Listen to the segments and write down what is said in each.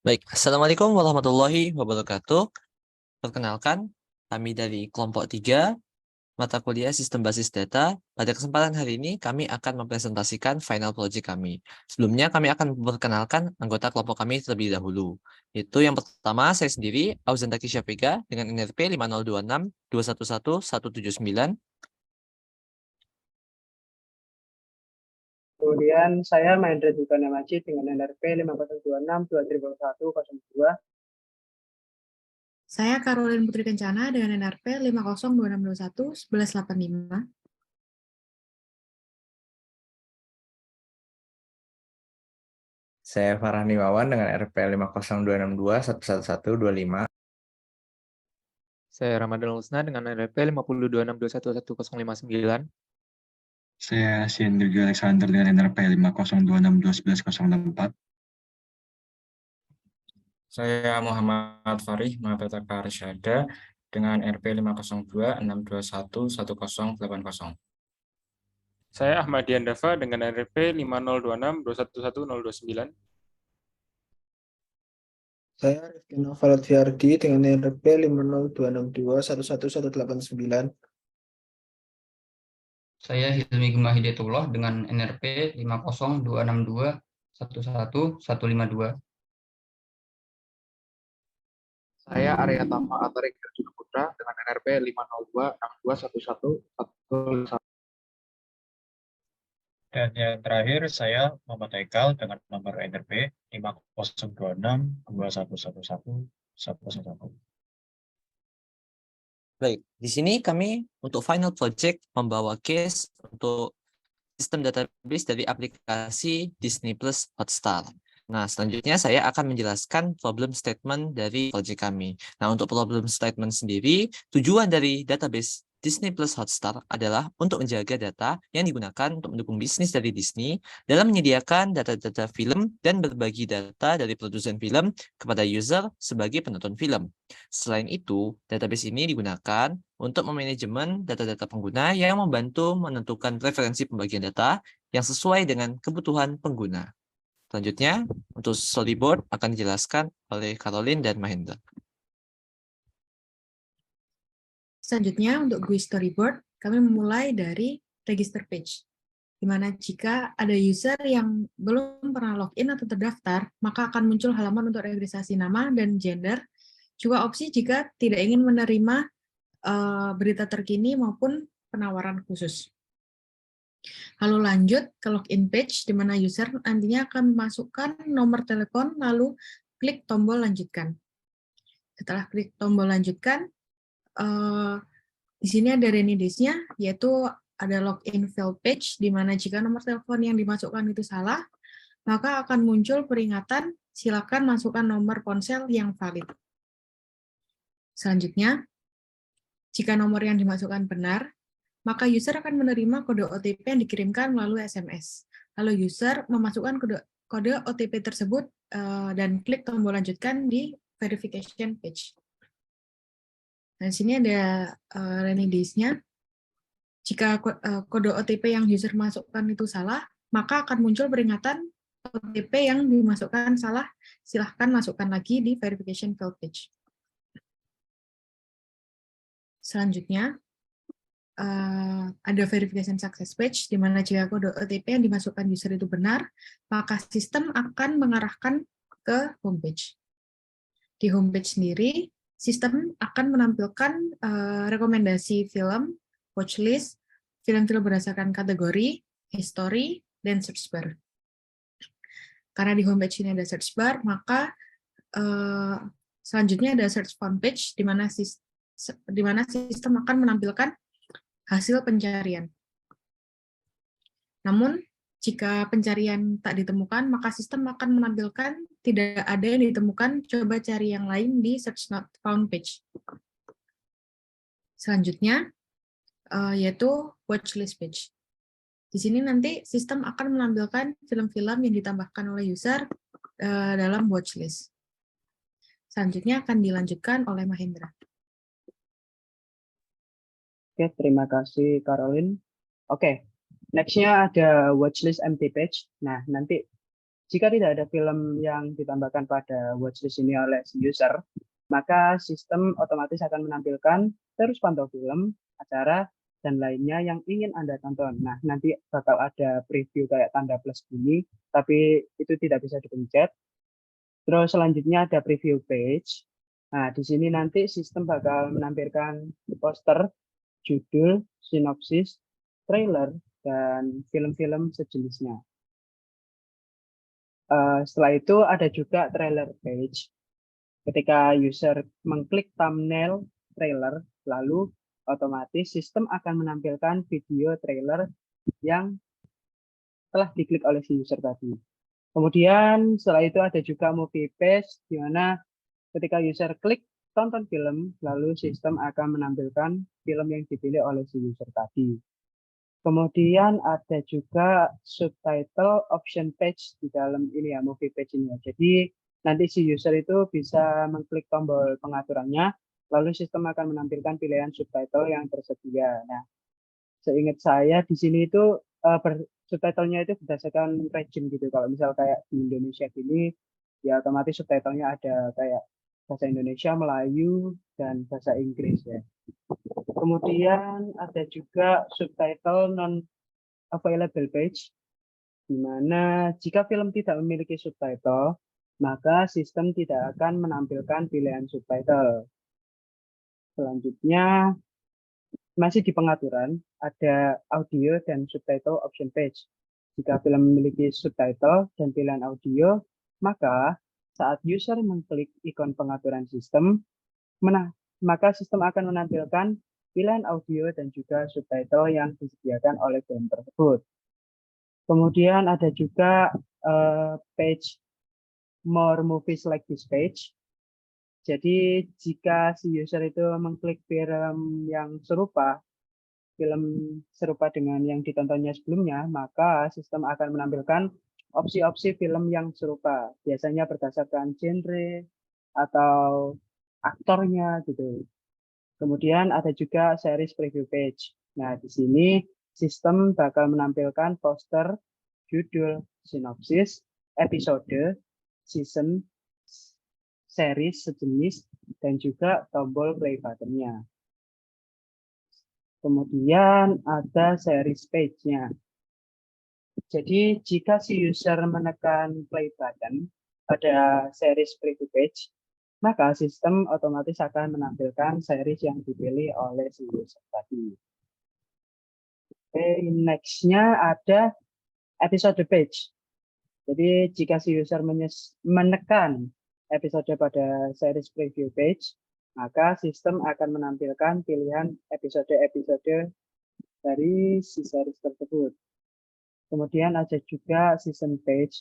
Baik, Assalamualaikum warahmatullahi wabarakatuh. Perkenalkan, kami dari kelompok 3, mata kuliah Sistem Basis Data. Pada kesempatan hari ini, kami akan mempresentasikan final project kami. Sebelumnya, kami akan memperkenalkan anggota kelompok kami terlebih dahulu. Itu yang pertama, saya sendiri, Auzandaki Syafiqa, dengan NRP 5026 211 179. Kemudian saya Mahendra Dukana Majid dengan NRP 5026 20102. Saya Caroline Putri Kencana dengan NRP 502621 1185. Saya Farhani Wawan dengan RP 50262 11125. Saya Ramadan Lusna dengan NRP 5026211159. Saya Sindri Alexander dengan NRP 5026211064. Saya Muhammad Farih Mahapetaka Arsyada dengan RP 502-621-1080. Saya Ahmad Dava dengan NRP 5026 211029. Saya Rifki Noval Fiardi dengan NRP 50262 11189. Saya Hilmi Gemma Hidayatullah dengan NRP 50262 11152. Saya Arya Tama Atarik Arjuna Putra dengan NRP 502621111. Dan yang terakhir saya Muhammad Haikal dengan nomor NRP 5026 2111 111. Baik, di sini kami untuk final project membawa case untuk sistem database dari aplikasi Disney Plus Hotstar. Nah, selanjutnya saya akan menjelaskan problem statement dari project kami. Nah, untuk problem statement sendiri, tujuan dari database Disney Plus Hotstar adalah untuk menjaga data yang digunakan untuk mendukung bisnis dari Disney dalam menyediakan data-data film dan berbagi data dari produsen film kepada user sebagai penonton film. Selain itu, database ini digunakan untuk memanajemen data-data pengguna yang membantu menentukan preferensi pembagian data yang sesuai dengan kebutuhan pengguna. Selanjutnya, untuk storyboard akan dijelaskan oleh Caroline dan Mahendra. Selanjutnya, untuk GUI storyboard, kami memulai dari register page, di mana jika ada user yang belum pernah login atau terdaftar, maka akan muncul halaman untuk registrasi nama dan gender, juga opsi jika tidak ingin menerima berita terkini maupun penawaran khusus. Lalu lanjut ke login page, di mana user nantinya akan memasukkan nomor telepon, lalu klik tombol lanjutkan. Setelah klik tombol lanjutkan, di sini ada remedies-nya, yaitu ada login failed page, di mana jika nomor telepon yang dimasukkan itu salah, maka akan muncul peringatan, silakan masukkan nomor ponsel yang valid. Selanjutnya, jika nomor yang dimasukkan benar, maka user akan menerima kode OTP yang dikirimkan melalui SMS. Lalu user memasukkan kode OTP tersebut dan klik tombol lanjutkan di verification page. Nah, di sini ada remedies-nya. Jika kode OTP yang user masukkan itu salah, maka akan muncul peringatan OTP yang dimasukkan salah, silahkan masukkan lagi di verification failed page. Selanjutnya, ada verification success page, di mana jika kode OTP yang dimasukkan user itu benar, maka sistem akan mengarahkan ke homepage. Di homepage sendiri, sistem akan menampilkan rekomendasi film, watchlist, film-film berdasarkan kategori, history, dan search bar. Karena di homepage ini ada search bar, maka selanjutnya ada search found page, di mana sistem akan menampilkan hasil pencarian. Namun, jika pencarian tak ditemukan, maka sistem akan menampilkan tidak ada yang ditemukan, coba cari yang lain di search not found page. Selanjutnya, yaitu watchlist page. Di sini nanti sistem akan menampilkan film-film yang ditambahkan oleh user dalam watchlist. Selanjutnya akan dilanjutkan oleh Mahendra. Oke, terima kasih Caroline. Oke, next-nya ada watchlist empty page. Nah, nanti Jika tidak ada film yang ditambahkan pada watchlist ini oleh si user, maka sistem otomatis akan menampilkan terus pantau film, acara, dan lainnya yang ingin Anda tonton. Nah, nanti bakal ada preview kayak tanda plus gini, tapi itu tidak bisa dipencet. Terus selanjutnya ada preview page. Nah, di sini nanti sistem bakal menampilkan poster, judul, sinopsis, trailer, dan film-film sejenisnya. Setelah itu ada juga trailer page. Ketika user mengklik thumbnail trailer, lalu otomatis sistem akan menampilkan video trailer yang telah diklik oleh si user tadi. Kemudian setelah itu ada juga movie page, di mana ketika user klik tonton film, lalu sistem akan menampilkan film yang dipilih oleh si user tadi. Kemudian ada juga subtitle option page di dalam ini ya, movie page ini ya. Jadi nanti si user itu bisa mengklik tombol pengaturannya, lalu sistem akan menampilkan pilihan subtitle yang tersedia. Nah, seingat saya di sini itu subtitlenya itu berdasarkan region gitu. Kalau misal kayak di Indonesia gini, ya otomatis subtitlenya ada kayak bahasa Indonesia, Melayu, dan bahasa Inggris ya. Kemudian ada juga subtitle non-available page, di mana jika film tidak memiliki subtitle, maka sistem tidak akan menampilkan pilihan subtitle. Selanjutnya, masih di pengaturan, ada audio dan subtitle option page. Jika film memiliki subtitle dan pilihan audio, maka saat user mengklik ikon pengaturan sistem, maka sistem akan menampilkan pilihan audio dan juga subtitle yang disediakan oleh film tersebut. Kemudian ada juga page more movies like this page. Jadi jika si user itu mengklik film yang serupa, film serupa dengan yang ditontonnya sebelumnya, maka sistem akan menampilkan opsi-opsi film yang serupa, biasanya berdasarkan genre atau aktornya gitu. Kemudian ada juga series preview page. Nah, di sini sistem bakal menampilkan poster, judul, sinopsis, episode, season, series sejenis, dan juga tombol play button-nya. Kemudian ada series page-nya. Jadi jika si user menekan play button pada series preview page, maka sistem otomatis akan menampilkan series yang dipilih oleh si user tadi. Oke, next-nya ada episode page. Jadi jika si user menekan episode pada series preview page, maka sistem akan menampilkan pilihan episode-episode dari si series tersebut. Kemudian ada juga season page.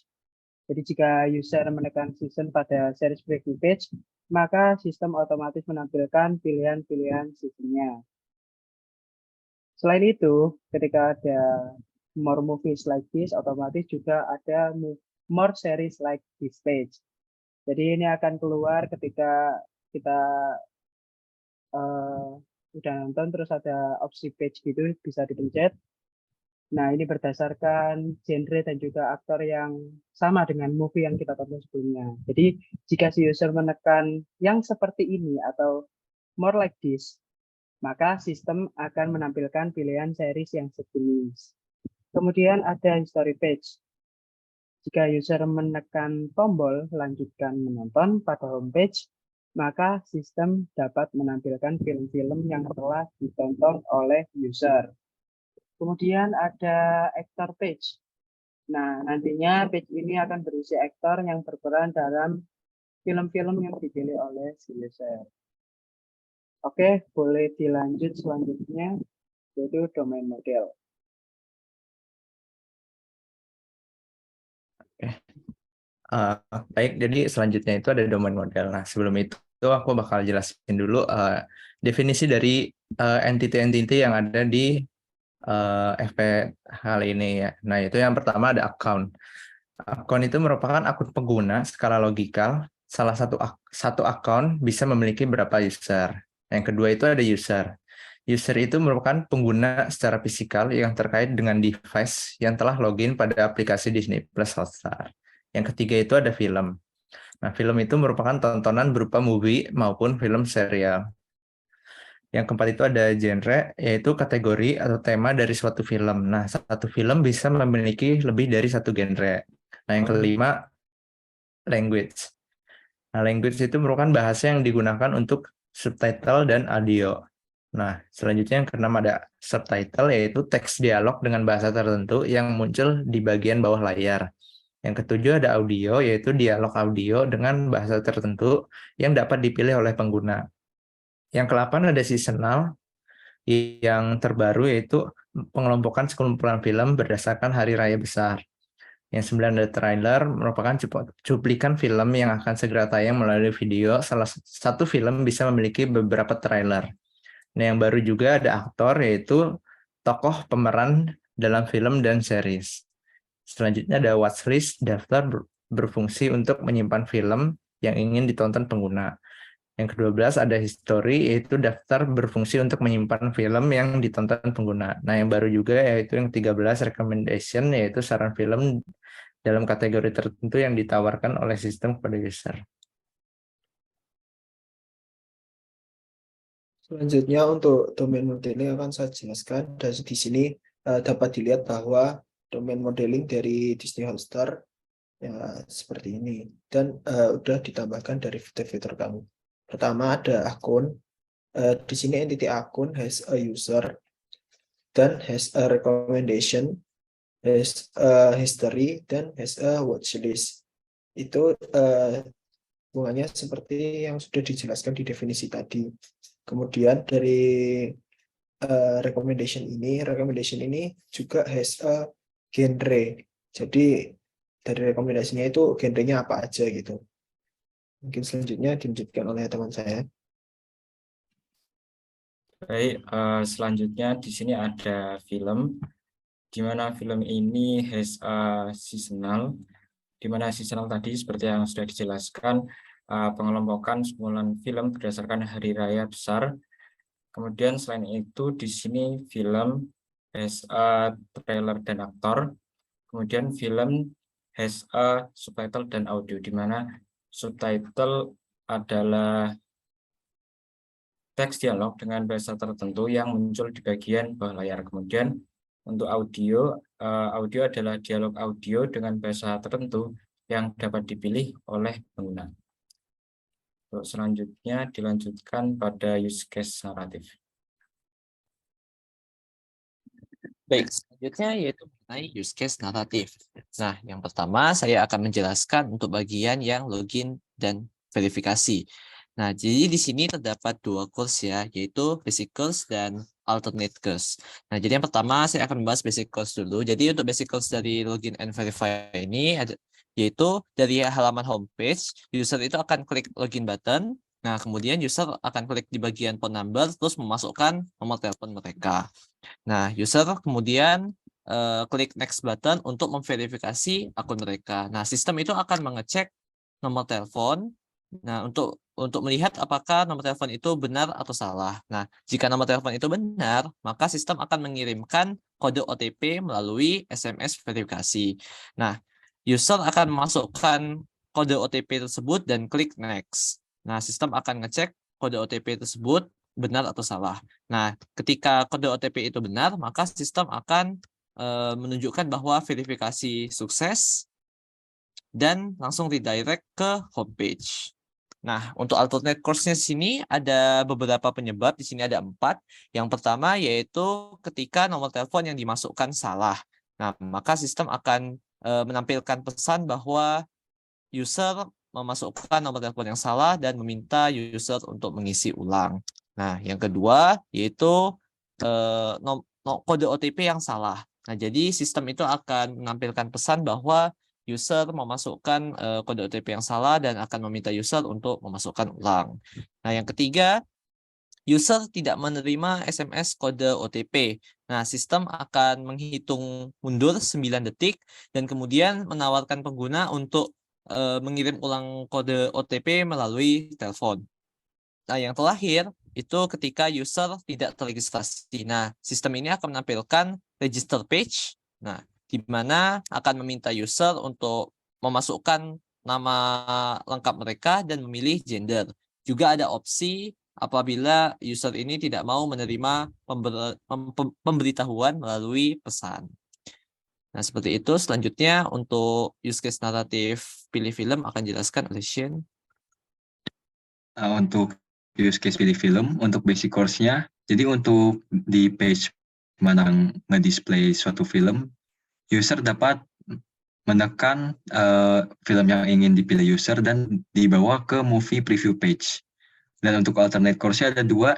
Jadi jika user menekan season pada series preview page, maka sistem otomatis menampilkan pilihan-pilihan seasonnya. Selain itu, ketika ada more movies like this, otomatis juga ada more series like this page. Jadi ini akan keluar ketika kita udah nonton, terus ada opsi page gitu, bisa dipencet. Nah, ini berdasarkan genre dan juga aktor yang sama dengan movie yang kita tonton sebelumnya. Jadi, jika si user menekan yang seperti ini atau more like this, maka sistem akan menampilkan pilihan series yang sejenis. Kemudian ada history page. Jika user menekan tombol lanjutkan menonton pada homepage, maka sistem dapat menampilkan film-film yang telah ditonton oleh user. Kemudian ada actor page. Nah, nantinya page ini akan berisi aktor yang berperan dalam film-film yang dipilih oleh si user. Oke, boleh dilanjut selanjutnya, yaitu domain model. Baik, jadi selanjutnya itu ada domain model. Nah, sebelum itu aku bakal jelasin dulu definisi dari entity-entity yang ada di FP hal ini ya. Nah, itu yang pertama ada account. Account itu merupakan akun pengguna skala logikal. Salah satu account bisa memiliki berapa user. Yang kedua itu ada user. User itu merupakan pengguna secara fisikal yang terkait dengan device yang telah login pada aplikasi Disney Plus Hotstar. Yang ketiga itu ada film. Nah, film itu merupakan tontonan berupa movie maupun film serial. Yang keempat itu ada genre, yaitu kategori atau tema dari suatu film. Nah, satu film bisa memiliki lebih dari satu genre. Nah, yang kelima, language. Nah, language itu merupakan bahasa yang digunakan untuk subtitle dan audio. Nah, selanjutnya yang keenam ada subtitle, yaitu teks dialog dengan bahasa tertentu yang muncul di bagian bawah layar. Yang ketujuh ada audio, yaitu dialog audio dengan bahasa tertentu yang dapat dipilih oleh pengguna. Yang ke-8 ada seasonal, yang terbaru yaitu pengelompokan sekumpulan film berdasarkan hari raya besar. Yang 9 ada trailer, merupakan cuplikan film yang akan segera tayang melalui video. Salah satu film bisa memiliki beberapa trailer. Nah, yang baru juga ada aktor, yaitu tokoh pemeran dalam film dan series. Selanjutnya ada watchlist, daftar berfungsi untuk menyimpan film yang ingin ditonton pengguna. Yang ke-12 ada history, yaitu daftar berfungsi untuk menyimpan film yang ditonton pengguna. Nah, yang baru juga yaitu yang 13 recommendation, yaitu saran film dalam kategori tertentu yang ditawarkan oleh sistem kepada user. Selanjutnya untuk domain modeling akan saya jelaskan. Dan di sini dapat dilihat bahwa domain modeling dari Disney Hotstar ya seperti ini, dan udah ditambahkan dari fitur-fitur kami. Pertama ada akun. Di sini entity akun has a user, dan has a recommendation, has a history, dan has a watchlist. Itu hubungannya seperti yang sudah dijelaskan di definisi tadi. Kemudian dari recommendation ini juga has a genre. Jadi dari rekomendasinya itu genrenya apa aja gitu. Mungkin selanjutnya dilanjutkan oleh teman saya. Baik, selanjutnya di sini ada film, di mana film ini has a seasonal, di mana seasonal tadi seperti yang sudah dijelaskan, pengelompokan sekumpulan film berdasarkan hari raya besar. Kemudian selain itu di sini film has a trailer dan aktor. Kemudian film has a subtitle dan audio, di mana subtitle adalah teks dialog dengan bahasa tertentu yang muncul di bagian bawah layar. Kemudian untuk audio, audio adalah dialog audio dengan bahasa tertentu yang dapat dipilih oleh pengguna. Untuk selanjutnya dilanjutkan pada use case naratif. Baik, selanjutnya yaitu mengenai use case naratif. Nah, yang pertama saya akan menjelaskan untuk bagian yang login dan verifikasi. Nah, jadi di sini terdapat dua course ya, yaitu basic course dan alternate course. Nah, jadi yang pertama saya akan membahas basic course dulu. Jadi untuk basic course dari login and verify ini yaitu dari halaman homepage, user itu akan klik login button. Nah, kemudian user akan klik di bagian phone number, terus memasukkan nomor telepon mereka. Nah, user kemudian klik next button untuk memverifikasi akun mereka. Nah, sistem itu akan mengecek nomor telepon. Nah, untuk melihat apakah nomor telepon itu benar atau salah. Nah, jika nomor telepon itu benar, maka sistem akan mengirimkan kode OTP melalui SMS verifikasi. Nah, user akan memasukkan kode OTP tersebut dan klik next. Nah, sistem akan ngecek kode OTP tersebut benar atau salah. Nah, ketika kode OTP itu benar, maka sistem akan menunjukkan bahwa verifikasi sukses dan langsung redirect ke homepage. Nah, untuk alternate course-nya sini ada beberapa penyebab. Di sini ada 4. Yang pertama yaitu ketika nomor telepon yang dimasukkan salah. Nah, maka sistem akan menampilkan pesan bahwa user memasukkan nomor telepon yang salah dan meminta user untuk mengisi ulang. Nah, yang kedua yaitu kode OTP yang salah. Nah, jadi sistem itu akan menampilkan pesan bahwa user memasukkan kode OTP yang salah dan akan meminta user untuk memasukkan ulang. Nah, yang ketiga, user tidak menerima SMS kode OTP. Nah, sistem akan menghitung mundur 9 detik dan kemudian menawarkan pengguna untuk mengirim ulang kode OTP melalui telepon. Nah, yang terakhir itu ketika user tidak terregistrasi. Nah, sistem ini akan menampilkan register page. Nah, di mana akan meminta user untuk memasukkan nama lengkap mereka dan memilih gender. Juga ada opsi apabila user ini tidak mau menerima pemberitahuan melalui pesan. Nah, seperti itu. Selanjutnya untuk use case naratif pilih film akan dijelaskan oleh Shane. Untuk use case pilih film, untuk basic course-nya, jadi untuk di page mana nge-display suatu film, user dapat menekan film yang ingin dipilih user dan dibawa ke movie preview page. Dan untuk alternate course-nya ada 2,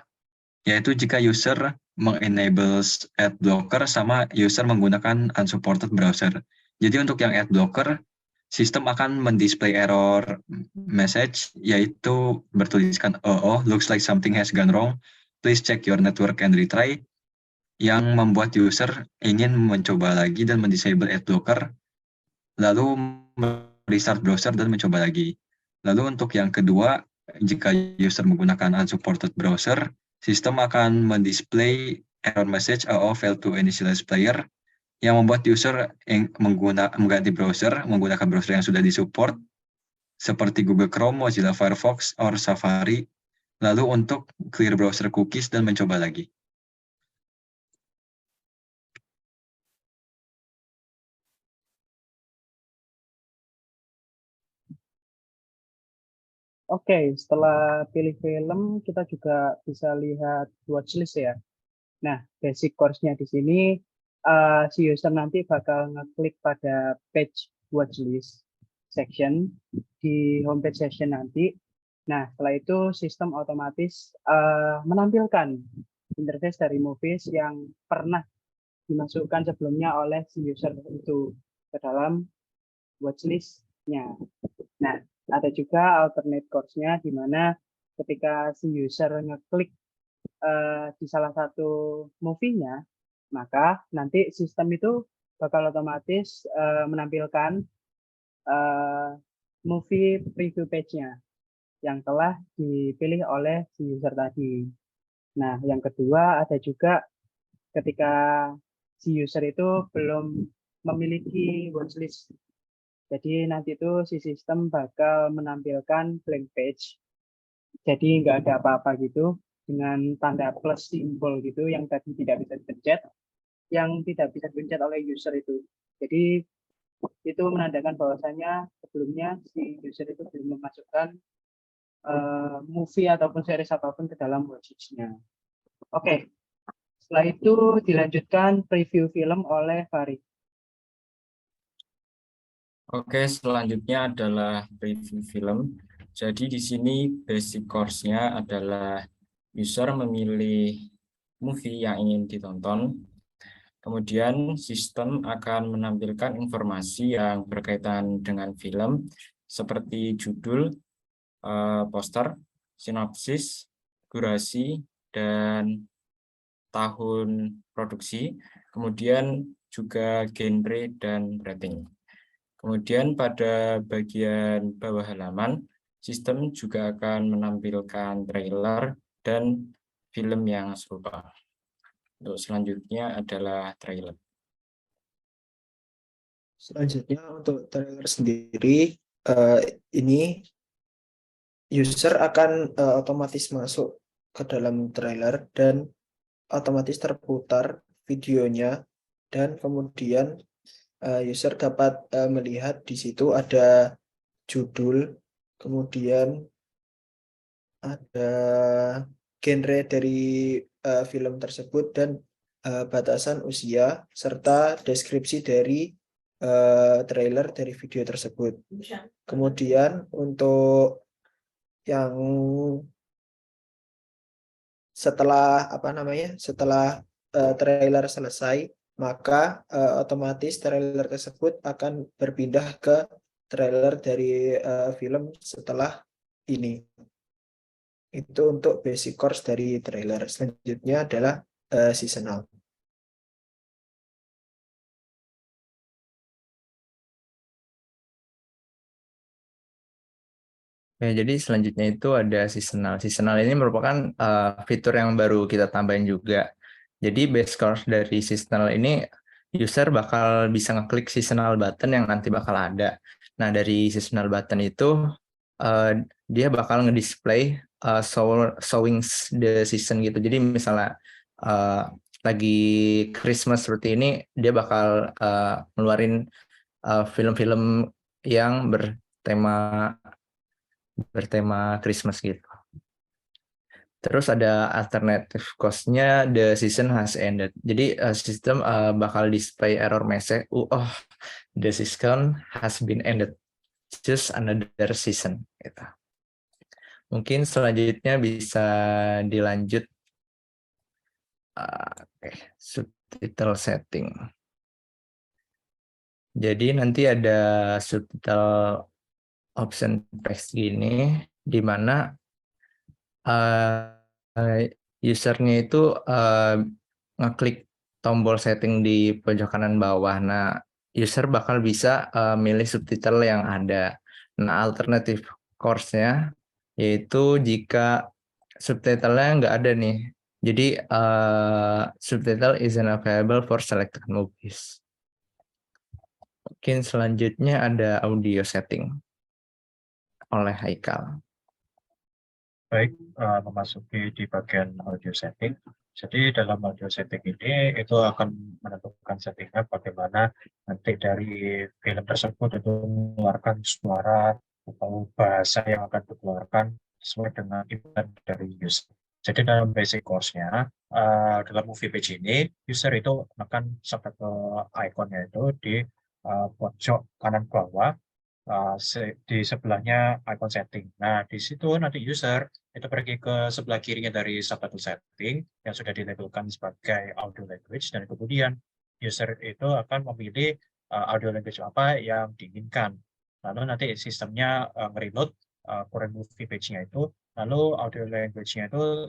yaitu jika user mengenable ad blocker sama user menggunakan unsupported browser. Jadi untuk yang ad blocker, sistem akan mendisplay error message, yaitu bertuliskan looks like something has gone wrong, please check your network and retry, yang membuat user ingin mencoba lagi dan mendisable ad blocker, lalu restart browser dan mencoba lagi. Lalu untuk yang kedua, jika user menggunakan unsupported browser, sistem akan mendisplay error message failed to initialize player, yang membuat user mengganti browser, menggunakan browser yang sudah disupport, seperti Google Chrome, Mozilla Firefox, or Safari, lalu untuk clear browser cookies dan mencoba lagi. Oke, setelah pilih film, kita juga bisa lihat watchlist ya. Nah, basic course-nya di sini, si user nanti bakal ngeklik pada page watchlist section di homepage session nanti. Nah, setelah itu sistem otomatis menampilkan interface dari movies yang pernah dimasukkan sebelumnya oleh si user itu ke dalam watchlist-nya. Nah, ada juga alternate course-nya di mana ketika si user ngeklik di salah satu movie-nya, maka nanti sistem itu bakal otomatis menampilkan movie preview page-nya yang telah dipilih oleh si user tadi. Nah, yang kedua ada juga ketika si user itu belum memiliki watchlist. Jadi nanti itu si sistem bakal menampilkan blank page. Jadi nggak ada apa-apa gitu dengan tanda plus simbol gitu yang tadi tidak bisa dipencet, yang tidak bisa dipencet oleh user itu. Jadi itu menandakan bahwasanya sebelumnya si user itu belum memasukkan movie ataupun series apapun ke dalam watchlist-nya. Oke, setelah itu dilanjutkan preview film oleh Farid. Oke, selanjutnya adalah review film. Jadi di sini basic course-nya adalah user memilih movie yang ingin ditonton. Kemudian sistem akan menampilkan informasi yang berkaitan dengan film seperti judul, poster, sinopsis, durasi, dan tahun produksi, kemudian juga genre dan rating. Kemudian pada bagian bawah halaman, sistem juga akan menampilkan trailer dan film yang serupa. Untuk selanjutnya adalah trailer. Selanjutnya untuk trailer sendiri, ini user akan otomatis masuk ke dalam trailer dan otomatis terputar videonya, dan kemudian user dapat melihat di situ ada judul, kemudian ada genre dari film tersebut dan batasan usia serta deskripsi dari trailer dari video tersebut. Kemudian untuk yang setelah trailer selesai, maka otomatis trailer tersebut akan berpindah ke trailer dari film setelah ini. Itu untuk basic course dari trailer. Selanjutnya adalah seasonal. Ya, jadi selanjutnya itu ada seasonal. Seasonal ini merupakan fitur yang baru kita tambahin juga. Jadi base course dari seasonal ini user bakal bisa ngeklik seasonal button yang nanti bakal ada. Nah, dari seasonal button itu dia bakal ngedisplay showing the season gitu. Jadi misalnya lagi Christmas seperti ini, dia bakal ngeluarin film-film yang bertema Christmas gitu. Terus ada alternative cost-nya, the season has ended. Jadi sistem bakal display error message, the season has been ended, just another season. Gitu. Mungkin selanjutnya bisa dilanjut subtitle setting. Jadi nanti ada subtitle option text gini, di mana usernya itu ngeklik tombol setting di pojok kanan bawah. Nah, user bakal bisa milih subtitle yang ada. Nah, alternatif course-nya yaitu jika subtitle-nya nggak ada nih. Jadi subtitle isn't available for selected movies. Mungkin selanjutnya ada audio setting oleh Haikal. Baik, memasuki di bagian audio setting. Jadi dalam audio setting ini itu akan menentukan settingnya bagaimana nanti dari film tersebut itu mengeluarkan suara atau bahasa yang akan dikeluarkan sesuai dengan input dari user. Jadi dalam basic course-nya, dalam movie page ini, user itu menekan subtitle ikonnya itu di pojok kanan bawah, di sebelahnya icon setting. Nah, di situ nanti user itu pergi ke sebelah kirinya dari subtitle setting yang sudah dilabelkan sebagai audio language, dan kemudian user itu akan memilih audio language apa yang diinginkan. Lalu nanti sistemnya mereload current movie page-nya itu, lalu audio language-nya itu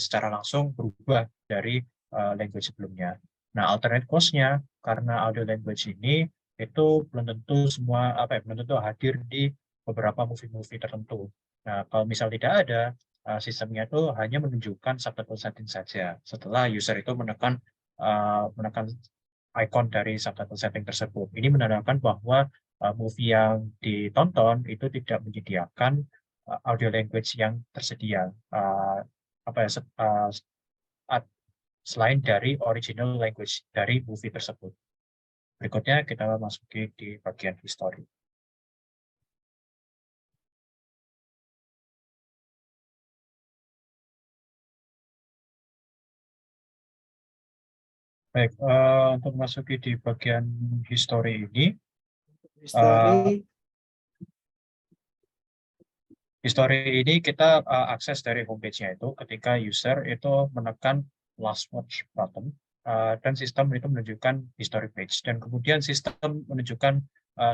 secara langsung berubah dari language sebelumnya. Nah, alternate cost-nya karena audio language ini itu belum tentu belum tentu hadir di beberapa movie-movie tertentu. Nah, kalau misal tidak ada, sistemnya itu hanya menunjukkan subtitle setting saja setelah user itu menekan icon dari subtitle setting tersebut. Ini menandakan bahwa movie yang ditonton itu tidak menyediakan audio language yang tersedia, selain dari original language dari movie tersebut. Berikutnya kita masuki di bagian history. Baik, untuk masuki di bagian history ini, history ini kita akses dari homepage-nya itu ketika user itu menekan last watch button, dan sistem itu menunjukkan history page, dan kemudian sistem menunjukkan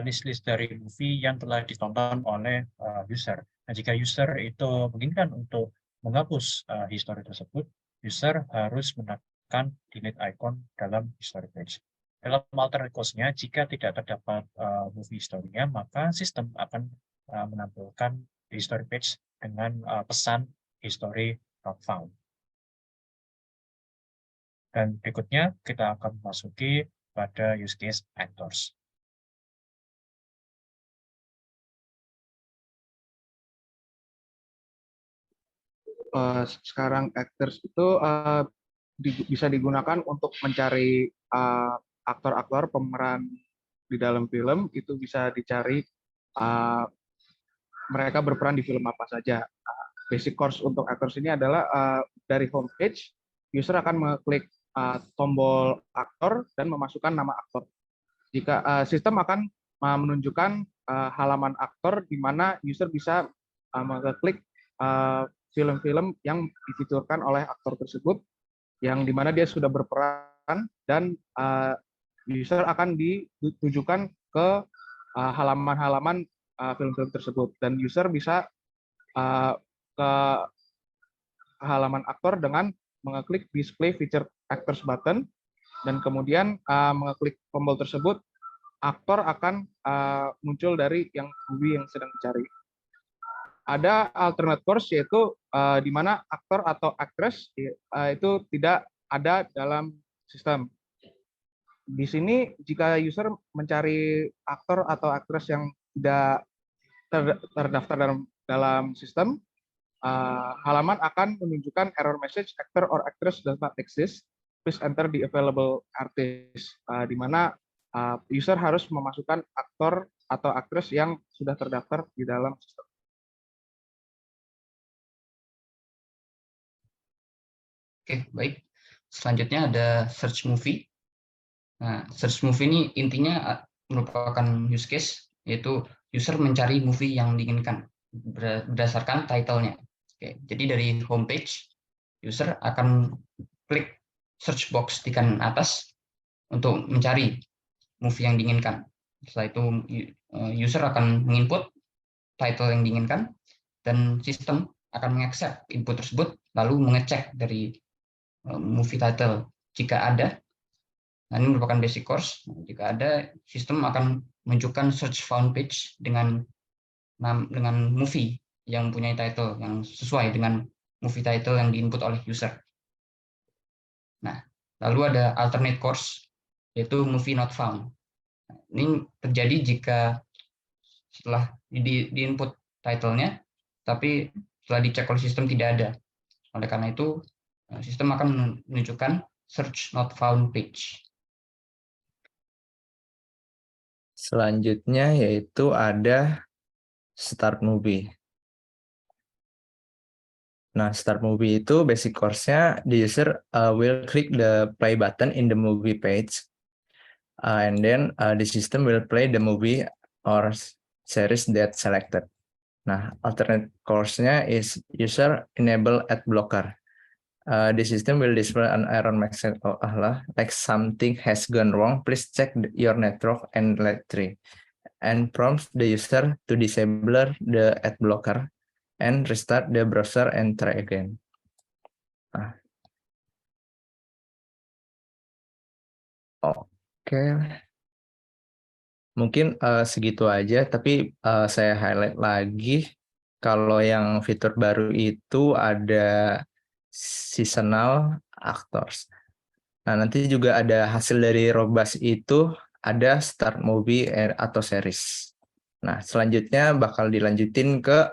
list-list dari movie yang telah ditonton oleh user. Nah, jika user itu menginginkan untuk menghapus history tersebut, user harus menekan delete icon dalam history page. Dalam alternate course-nya, jika tidak terdapat movie history-nya, maka sistem akan menampilkan history page dengan pesan history not found. Dan berikutnya kita akan memasuki pada use case actors. Sekarang actors itu bisa digunakan untuk mencari aktor-aktor pemeran di dalam film. Itu bisa dicari mereka berperan di film apa saja. Basic course untuk actors ini adalah dari homepage, user akan mengklik tombol aktor dan memasukkan nama aktor. Jika sistem akan menunjukkan halaman aktor di mana user bisa mengklik film-film yang difiturkan oleh aktor tersebut, yang di mana dia sudah berperan, dan user akan ditujukan ke halaman-halaman film-film tersebut, dan user bisa ke halaman aktor dengan mengeklik display feature actors button, dan kemudian mengeklik tombol tersebut, aktor akan muncul dari yang movie yang sedang dicari. Ada alternate course, yaitu di mana aktor atau actress itu tidak ada dalam sistem. Di sini jika user mencari aktor atau actress yang tidak terdaftar dalam sistem, halaman akan menunjukkan error message actor or actress does not exist. Please enter the available artist, di mana user harus memasukkan aktor atau aktris yang sudah terdaftar di dalam sistem. Oke, baik. Selanjutnya ada search movie. Nah, search movie ini intinya merupakan use case, yaitu user mencari movie yang diinginkan berdasarkan title-nya. Oke, jadi dari homepage, user akan klik search box di kanan atas untuk mencari movie yang diinginkan. Setelah itu user akan menginput title yang diinginkan, dan sistem akan mengaccept input tersebut, lalu mengecek dari movie title jika ada. Nah, ini merupakan basic course. Jika ada, sistem akan menunjukkan search found page dengan movie yang mempunyai title yang sesuai dengan movie title yang diinput oleh user. Nah, lalu ada alternate course, yaitu movie not found. Ini terjadi jika setelah di-input title-nya, tapi setelah dicek oleh sistem tidak ada. Oleh karena itu, sistem akan menunjukkan search not found page. Selanjutnya yaitu ada start movie. Nah, start movie itu basic course-nya, the user will click the play button in the movie page, and then the system will play the movie or series that selected. Nah, alternate course-nya is user enable ad blocker. The system will display an error message, like something has gone wrong. Please check your network and let tree, and prompts the user to disable the ad blocker and restart the browser and try again. Nah. Oke, mungkin segitu aja. Tapi saya highlight lagi kalau yang fitur baru itu ada seasonal actors. Nah, nanti juga ada hasil dari Robust itu ada start movie atau series. Nah, selanjutnya bakal dilanjutin ke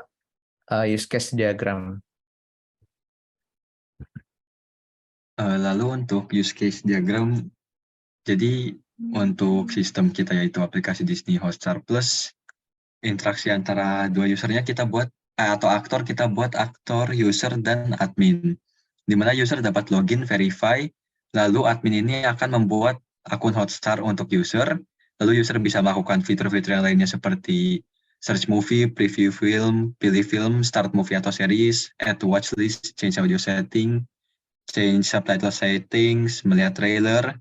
use case diagram. Lalu untuk use case diagram, jadi untuk sistem kita yaitu aplikasi Disney Hotstar Plus, interaksi antara dua usernya kita buat, atau aktor kita buat aktor, user, dan admin. Di mana user dapat login, verify, lalu admin ini akan membuat akun Hotstar untuk user, lalu user bisa melakukan fitur-fitur yang lainnya seperti search movie, preview film, pilih film, start movie atau series, add watchlist, change audio setting, change subtitle settings, melihat trailer.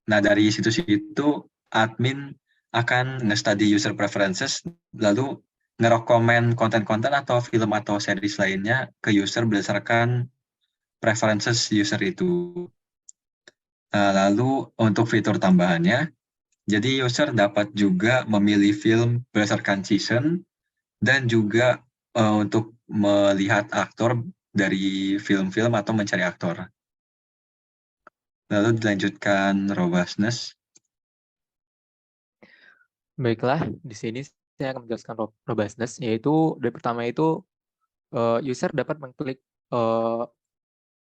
Nah, dari situ-situ admin akan nge-study user preferences, lalu nge-recommend konten-konten atau film atau series lainnya ke user berdasarkan preferences user itu. Lalu untuk fitur tambahannya, jadi user dapat juga memilih film berdasarkan season dan juga untuk melihat aktor dari film-film atau mencari aktor. Lalu dilanjutkan robustness. Baiklah, di sini saya akan menjelaskan robustness, yaitu dari pertama itu user dapat mengklik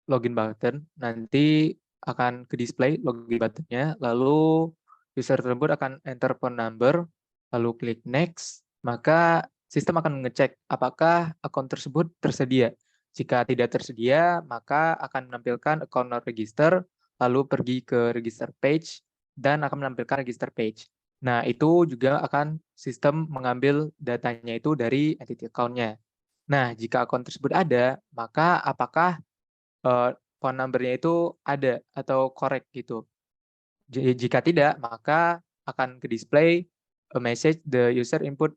login button, nanti akan ke display login buttonnya, lalu user tersebut akan enter phone number, lalu klik next, maka sistem akan mengecek apakah akun tersebut tersedia. Jika tidak tersedia, maka akan menampilkan account not register, lalu pergi ke register page, dan akan menampilkan register page. Nah, itu juga akan sistem mengambil datanya itu dari entity account-nya. Nah, jika akun tersebut ada, maka apakah phone number-nya itu ada atau correct gitu. Jika tidak, maka akan ke display a message the user input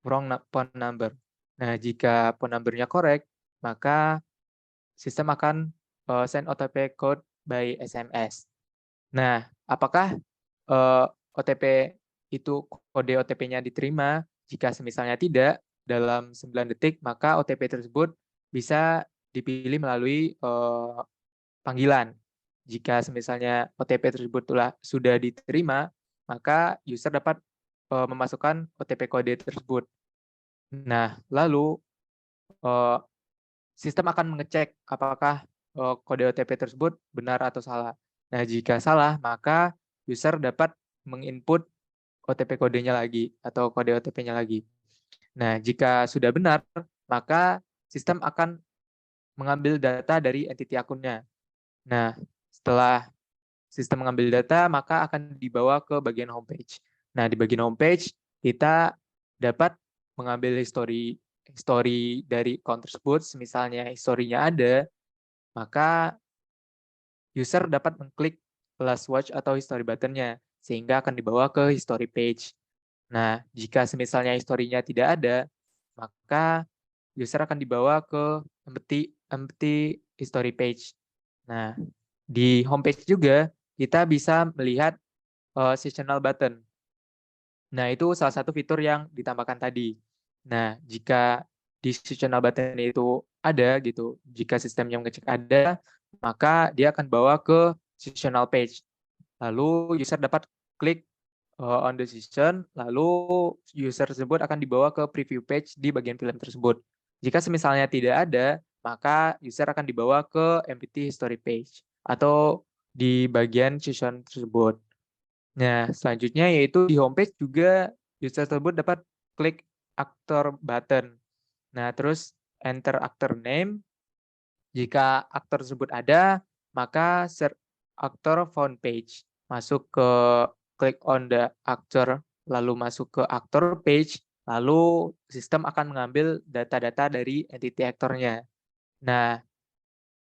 wrong phone number. Nah, jika phone number-nya correct, maka sistem akan send OTP code by SMS. Nah, apakah OTP itu kode OTP-nya diterima? Jika semisalnya tidak, dalam 9 detik, maka OTP tersebut bisa dipilih melalui panggilan. Jika semisalnya OTP tersebut sudah diterima, maka user dapat memasukkan OTP kode tersebut. Nah, lalu sistem akan mengecek apakah kode OTP tersebut benar atau salah. Nah, jika salah, maka user dapat menginput OTP kodenya lagi atau kode OTP-nya lagi. Nah, jika sudah benar, maka sistem akan mengambil data dari entity akunnya. Nah, setelah sistem mengambil data, maka akan dibawa ke bagian homepage. Nah, di bagian homepage, kita dapat mengambil history dari account tersebut. Misalnya historinya ada, maka user dapat mengklik last watch atau history button-nya, sehingga akan dibawa ke history page. Nah, jika semisalnya historinya tidak ada, maka user akan dibawa ke empty history page. Nah, di homepage juga kita bisa melihat seasonal button. Nah, itu salah satu fitur yang ditambahkan tadi. Nah, jika di seasonal button itu ada gitu, jika sistemnya mengecek ada, maka dia akan bawa ke seasonal page. Lalu user dapat klik on the season, lalu user tersebut akan dibawa ke preview page di bagian film tersebut. Jika semisalnya tidak ada, maka user akan dibawa ke empty history page atau di bagian season tersebut. Nah, selanjutnya yaitu di homepage juga user tersebut dapat klik actor button. Nah, terus enter actor name. Jika aktor tersebut ada, maka search actor found page. Masuk ke click on the actor, lalu masuk ke actor page, lalu sistem akan mengambil data-data dari entity aktornya. Nah,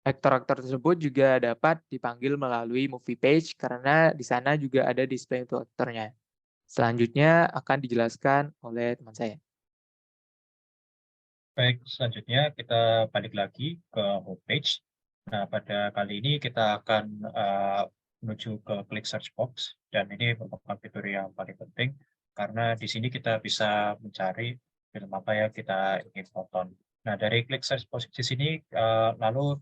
aktor-aktor tersebut juga dapat dipanggil melalui movie page karena di sana juga ada display untuk aktornya. Selanjutnya akan dijelaskan oleh teman saya. Baik, selanjutnya kita balik lagi ke homepage. Nah, pada kali ini kita akan menuju ke klik search box, dan ini merupakan fitur yang paling penting karena di sini kita bisa mencari film apa yang kita ingin tonton. Nah, dari klik search box di sini, lalu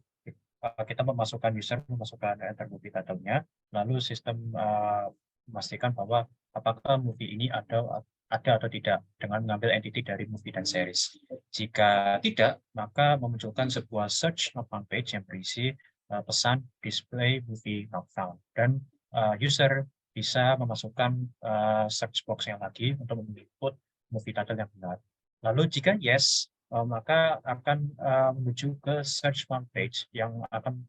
kita memasukkan enter movie title-nya, lalu sistem memastikan bahwa apakah movie ini ada atau tidak dengan mengambil entity dari movie dan series. Jika tidak, maka memunculkan sebuah search not found page yang berisi pesan display movie not found, dan user bisa memasukkan search box yang lagi untuk menginput movie title yang benar. Lalu jika yes, maka akan menuju ke search found page yang akan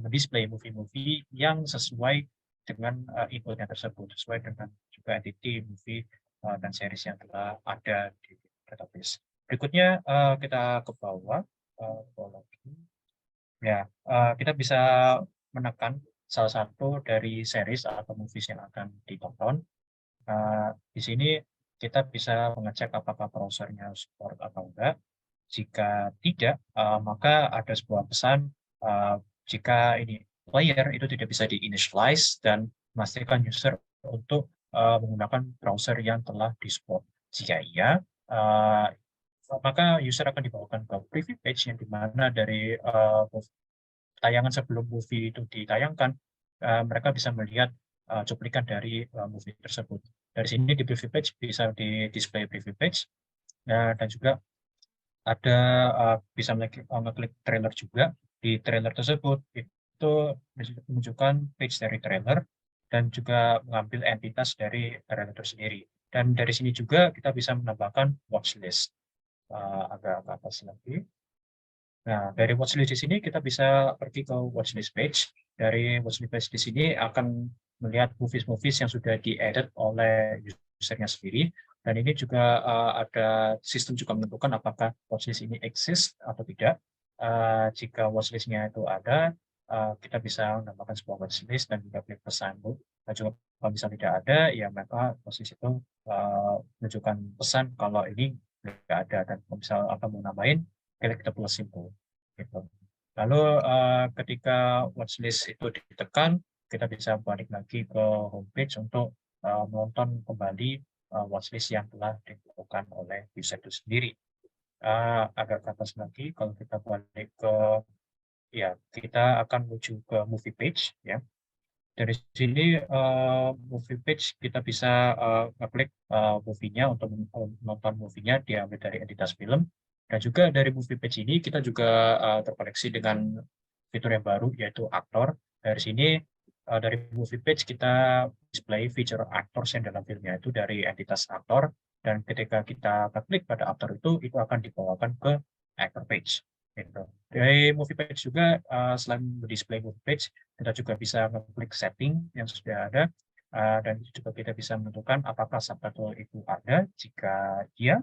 mendisplay movie-movie yang sesuai dengan inputnya tersebut, sesuai dengan juga entity movie dan series yang telah ada di database. Berikutnya kita ke bawah lagi. Ya, kita bisa menekan salah satu dari series atau movies yang akan ditonton. Di sini kita bisa mengecek apakah browsernya support atau enggak. Jika tidak, maka ada sebuah pesan jika ini player itu tidak bisa di-initialize dan memastikan user untuk menggunakan browser yang telah di-support. Jika iya, maka user akan dibawakan ke preview page yang dimana dari tayangan sebelum movie itu ditayangkan, mereka bisa melihat cuplikan dari movie tersebut. Dari sini di preview page bisa di-display preview page, dan juga ada bisa ngeklik trailer juga. Di trailer tersebut itu menunjukkan page dari trailer dan juga mengambil entitas dari trailer itu sendiri. Dan dari sini juga kita bisa menambahkan watchlist. Agak ke atas lagi. Nah, dari watchlist di sini kita bisa pergi ke watchlist page. Dari watchlist page di sini akan melihat movies-movies yang sudah di-edit oleh usernya sendiri. Dan ini juga ada sistem juga menentukan apakah watchlist ini exist atau tidak. Jika watchlist-nya itu ada, kita bisa menambahkan sebuah watchlist dan juga klik pesan. Dan juga kalau misalnya tidak ada, ya maka watchlist itu menunjukkan pesan kalau ini tidak ada. Dan kalau misalnya akan mau nambahin, kita plus symbol. Gitu. Lalu ketika watchlist itu ditekan, kita bisa balik lagi ke homepage untuk menonton kembali watchlist yang telah ditentukan oleh user itu sendiri. Agak ke atas lagi, kalau kita balik ke, ya kita akan menuju ke movie page, ya. Dari sini movie page kita bisa ngeklik movie-nya untuk menonton movie-nya, diambil dari entitas film. Dan juga dari movie page ini kita juga terkoneksi dengan fitur yang baru yaitu aktor. Dari sini dari movie page kita display feature actors yang dalam filmnya itu dari entitas aktor, dan ketika kita klik pada aktor itu akan dibawakan ke actor page. Gitu. Dari movie page juga selain display movie page, kita juga bisa mengklik setting yang sudah ada, dan juga kita bisa menentukan apakah subtitle itu ada. Jika iya,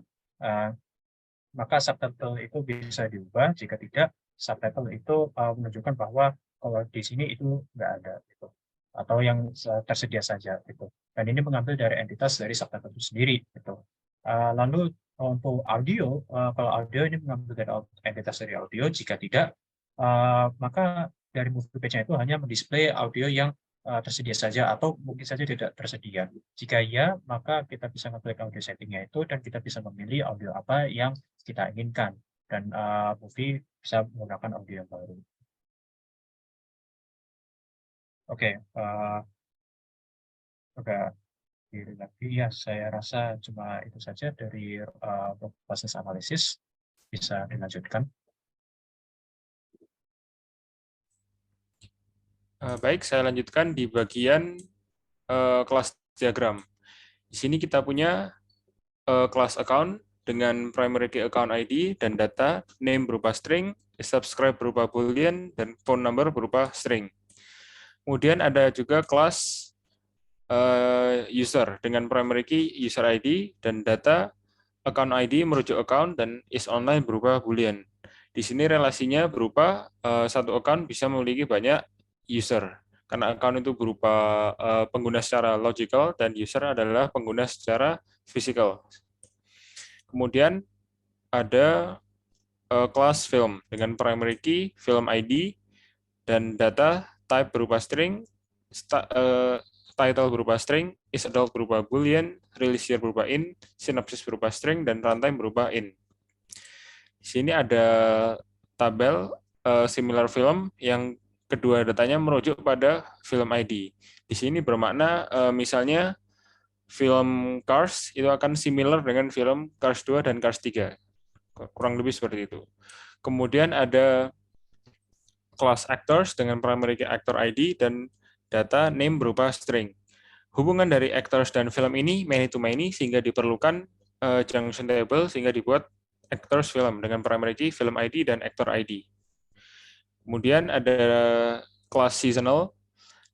maka subtitle itu bisa diubah. Jika tidak, subtitle itu menunjukkan bahwa kalau di sini itu nggak ada, gitu, atau yang tersedia saja, gitu. Dan ini mengambil dari entitas dari subtitle itu sendiri, gitu. Lalu untuk audio, kalau audio ini mengambil dari entitas dari audio. Jika tidak, maka dari movie page-nya itu hanya mendisplay audio yang tersedia saja atau mungkin saja tidak tersedia. Jika iya, maka kita bisa mengklik audio setting-nya itu dan kita bisa memilih audio apa yang kita inginkan, dan movie bisa menggunakan audio yang baru. Oke, agak diri lagi ya, saya rasa cuma itu saja dari business analysis. Bisa dilanjutkan. Baik, saya lanjutkan di bagian kelas diagram. Di sini kita punya kelas account dengan primary key account ID dan data, name berupa string, subscribe berupa boolean, dan phone number berupa string. Kemudian ada juga kelas user dengan primary key user ID dan data, account ID merujuk account, dan is online berupa boolean. Di sini relasinya berupa satu account bisa memiliki banyak user, karena account itu berupa pengguna secara logical dan user adalah pengguna secara physical. Kemudian ada kelas film dengan primary key, film ID, dan data type berupa string, title berupa string, is adult berupa boolean, release year berupa int, synopsis berupa string, dan runtime berupa int. Di sini ada tabel similar film yang kedua datanya merujuk pada film ID. Di sini bermakna misalnya film Cars itu akan similar dengan film Cars 2 dan Cars 3. Kurang lebih seperti itu. Kemudian ada kelas actors dengan primary key actor ID dan data name berupa string. Hubungan dari actors dan film ini many to many sehingga diperlukan junction table sehingga dibuat actors film dengan primary key, film ID, dan actor ID. Kemudian ada kelas seasonal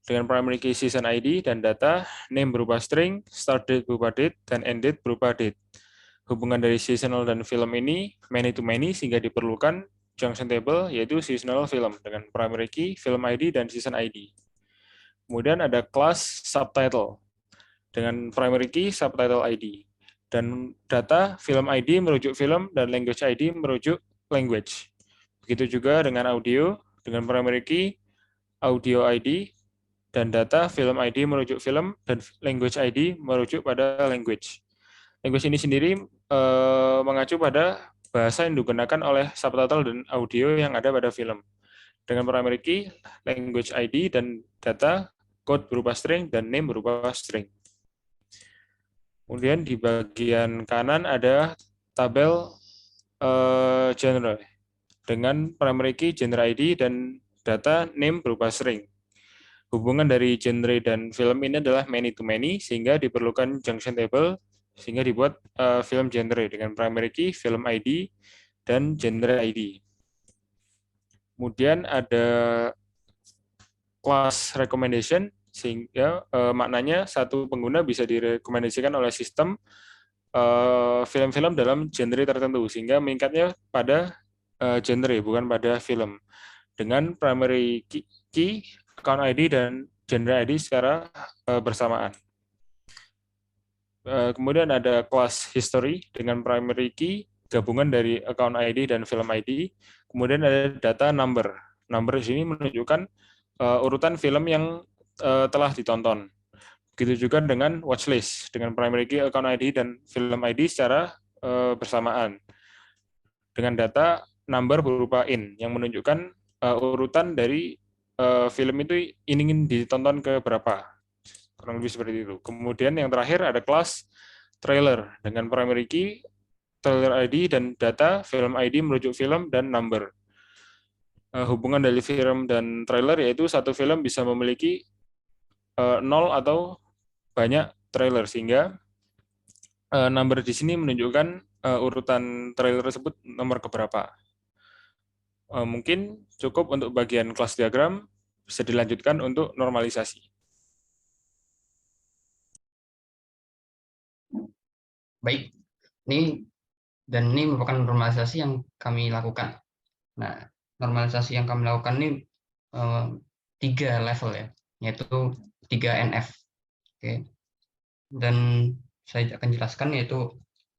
dengan primary key season ID dan data, name berupa string, start date berupa date, dan end date berupa date. Hubungan dari seasonal dan film ini many to many sehingga diperlukan junction table yaitu seasonal film dengan primary key, film ID, dan season ID. Kemudian ada kelas subtitle dengan primary key, subtitle ID. Dan data, film ID merujuk film, dan language ID merujuk language. Begitu juga dengan audio, dengan primary key, audio ID, dan data, film ID merujuk film, dan language ID merujuk pada language. Language ini sendiri mengacu pada bahasa yang digunakan oleh subtitle dan audio yang ada pada film. Dengan primary key, language ID, dan data, code berupa string, dan name berupa string. Kemudian di bagian kanan ada tabel genre dengan primary key, genre ID, dan data name berupa string. Hubungan dari genre dan film ini adalah many to many sehingga diperlukan junction table sehingga dibuat film genre dengan primary key, film ID, dan genre ID. Kemudian ada kelas recommendation sehingga maknanya satu pengguna bisa direkomendasikan oleh sistem film-film dalam genre tertentu sehingga meningkatnya pada genre bukan pada film dengan primary key, account ID, dan genre ID secara bersamaan. Kemudian ada kelas history dengan primary key, gabungan dari account ID dan film ID. Kemudian ada data number. Number di sini menunjukkan urutan film yang telah ditonton. Begitu juga dengan watchlist dengan primary key, account ID, dan film ID secara bersamaan. Dengan data number berupa in yang menunjukkan urutan dari film itu ingin ditonton ke berapa. Kurang lebih seperti itu. Kemudian yang terakhir ada kelas trailer dengan primary key, trailer ID, dan data film ID merujuk film dan number. Hubungan dari film dan trailer yaitu satu film bisa memiliki 0 atau banyak trailer, sehingga number di sini menunjukkan urutan trailer tersebut nomor keberapa. Mungkin cukup untuk bagian kelas diagram, bisa dilanjutkan untuk normalisasi. Baik, ini merupakan normalisasi yang kami lakukan. Nah, normalisasi yang kami lakukan ini 3 level ya, yaitu 3 NF. Oke. Dan saya akan jelaskan, yaitu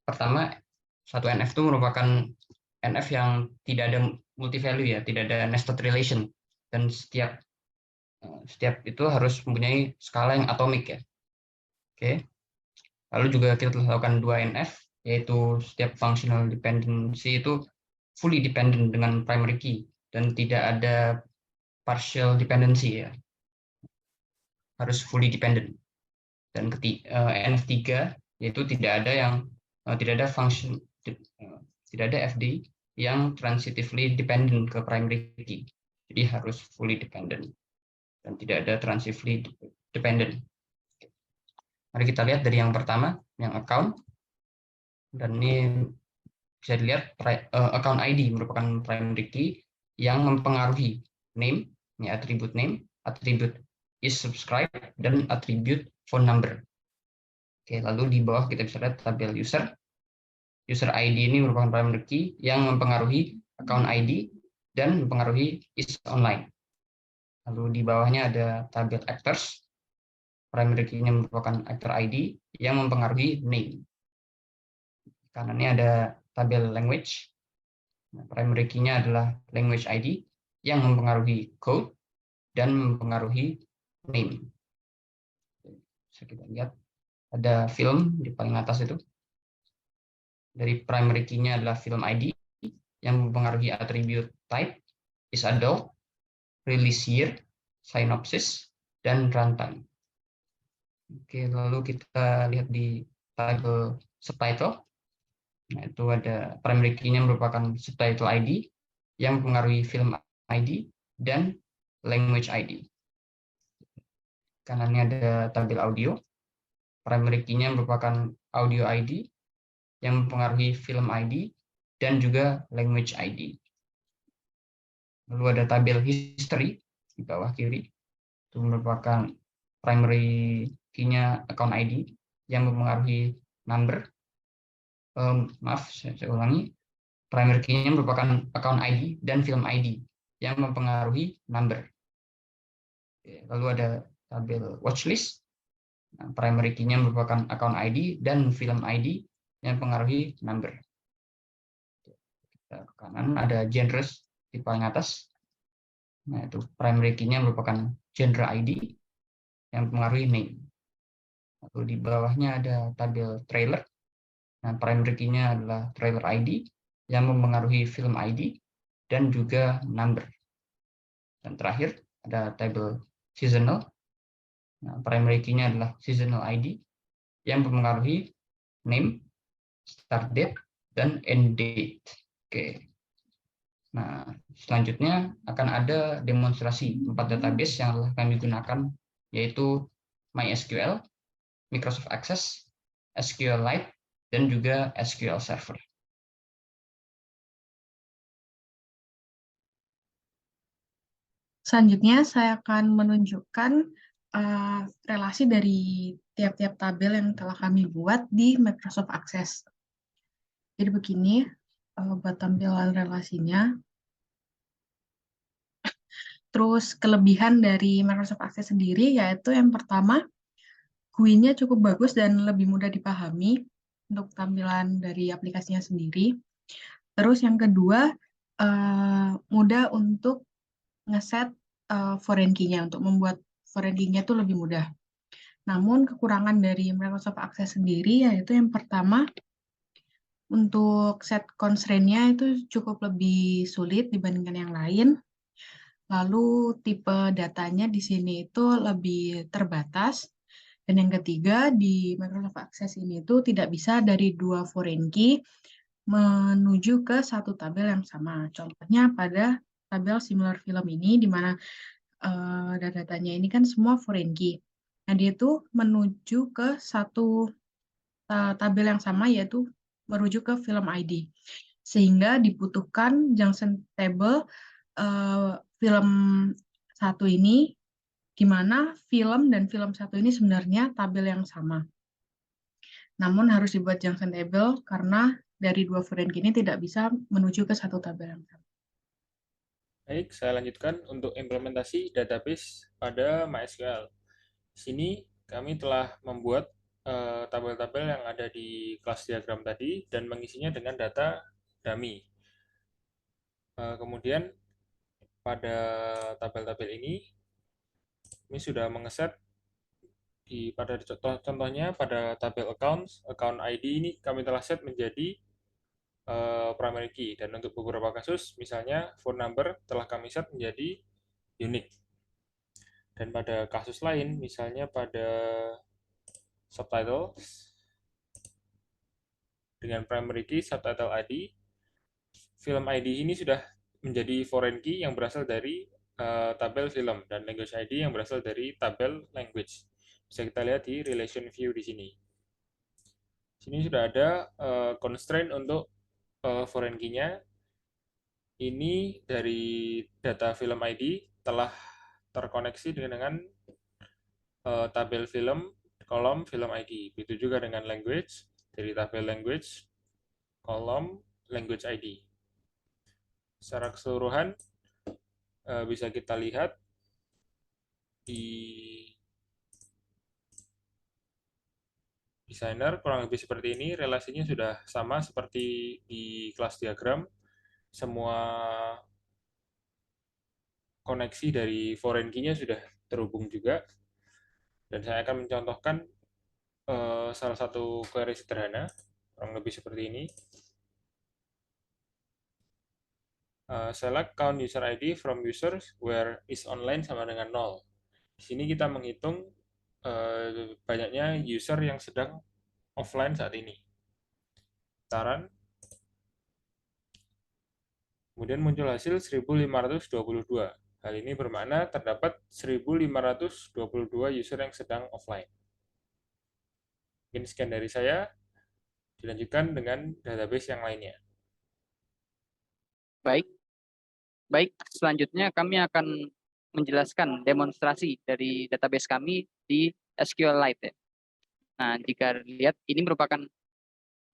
pertama, satu NF itu merupakan NF yang tidak ada multi value ya, tidak ada nested relation, dan setiap itu harus mempunyai skala yang atomik ya. Oke. Lalu juga kita telah lakukan 2 NF, yaitu setiap functional dependency itu fully dependent dengan primary key dan tidak ada partial dependency ya, harus fully dependent. Dan NF3 yaitu tidak ada function, tidak ada FD yang transitively dependent ke primary key, jadi harus fully dependent dan tidak ada transitively dependent. Mari kita lihat dari yang pertama, yang account, dan ini bisa dilihat account ID merupakan primary key yang mempengaruhi name, ini atribut name, atribut is subscribed, dan atribut phone number. Oke, lalu di bawah kita bisa lihat tabel user. User ID ini merupakan primary key yang mempengaruhi account ID dan mempengaruhi is online. Lalu di bawahnya ada tabel actors. Primary key-nya merupakan actor ID yang mempengaruhi name. Kanannya ada tabel language. Primary key-nya adalah language ID yang mempengaruhi code dan mempengaruhi name. Bisa kita lihat ada film di paling atas itu. Dari primary key-nya adalah film ID yang mempengaruhi attribute type, is adult, release year, synopsis, dan runtime. Oke, lalu kita lihat di tabel subtitle. Nah, itu ada primary key-nya merupakan subtitle ID yang mempengaruhi film ID dan language ID. Kanannya ada tabel audio. Primary key-nya merupakan audio ID yang mempengaruhi film ID dan juga language ID. Lalu ada tabel history di bawah kiri. Itu merupakan primary key-nya account ID yang mempengaruhi number. Saya ulangi. Primary key-nya merupakan account ID dan film ID yang mempengaruhi number. Lalu ada tabel watchlist. Nah, primary key-nya merupakan account ID dan film ID yang mempengaruhi number. Kita ke kanan ada genres di paling atas. Nah, itu primary key-nya merupakan genre ID yang mempengaruhi name. Lalu di bawahnya ada tabel trailer. Nah, primary key-nya adalah trailer ID yang mempengaruhi film ID dan juga number. Dan terakhir ada tabel seasonal. Nah, primary key-nya adalah seasonal ID yang mempengaruhi name, start date, dan end date. Oke. Nah, selanjutnya akan ada demonstrasi 4 database yang telah kami gunakan, yaitu MySQL, Microsoft Access, SQLite, dan juga SQL Server. Selanjutnya saya akan menunjukkan relasi dari tiap-tiap tabel yang telah kami buat di Microsoft Access. Jadi begini buat tampilan relasinya. Terus kelebihan dari Microsoft Access sendiri yaitu yang pertama, GUI-nya cukup bagus dan lebih mudah dipahami untuk tampilan dari aplikasinya sendiri. Terus yang kedua, mudah untuk ngeset foreign key-nya, untuk membuat foreign key-nya itu lebih mudah. Namun kekurangan dari Microsoft Access sendiri yaitu yang pertama, untuk set constraint-nya itu cukup lebih sulit dibandingkan yang lain. Lalu tipe datanya di sini itu lebih terbatas. Dan yang ketiga, di Microsoft Access ini itu tidak bisa dari 2 foreign key menuju ke satu tabel yang sama. Contohnya pada tabel similar film ini, di mana data-datanya ini kan semua foreign key. Nah, dia itu menuju ke satu tabel yang sama, yaitu merujuk ke film ID. Sehingga dibutuhkan junction table film satu ini, di mana film dan film satu ini sebenarnya tabel yang sama. Namun harus dibuat junction table karena dari 2 foreign key ini tidak bisa menuju ke satu tabel yang sama. Baik, saya lanjutkan untuk implementasi database pada MySQL. Di sini kami telah membuat tabel-tabel yang ada di kelas diagram tadi dan mengisinya dengan data dummy. Kemudian pada tabel-tabel ini sudah mengeset pada contohnya pada tabel account ID ini kami telah set menjadi primary key, dan untuk beberapa kasus misalnya phone number telah kami set menjadi unique. Dan pada kasus lain misalnya pada subtitles dengan primary key subtitle ID, film ID ini sudah menjadi foreign key yang berasal dari tabel film, dan language ID yang berasal dari tabel language. Bisa kita lihat di relation view di sini. Sini sudah ada constraint untuk foreign key-nya. Ini dari data film ID telah terkoneksi dengan tabel film, kolom film ID. Begitu juga dengan language, dari tabel language, kolom language ID. Secara keseluruhan bisa kita lihat di designer kurang lebih seperti ini. Relasinya sudah sama seperti di kelas diagram. Semua koneksi dari foreign key-nya sudah terhubung juga. Dan saya akan mencontohkan salah satu query sederhana, kurang lebih seperti ini. Select count user ID from users where is online sama dengan 0. Di sini kita menghitung banyaknya user yang sedang offline saat ini. Taran. Kemudian muncul hasil 1522. Hal ini bermakna terdapat 1522 user yang sedang offline. Mungkin sekian dari saya. Dilanjutkan dengan database yang lainnya. Baik, selanjutnya kami akan menjelaskan demonstrasi dari database kami di SQLite. Nah, jika lihat, ini merupakan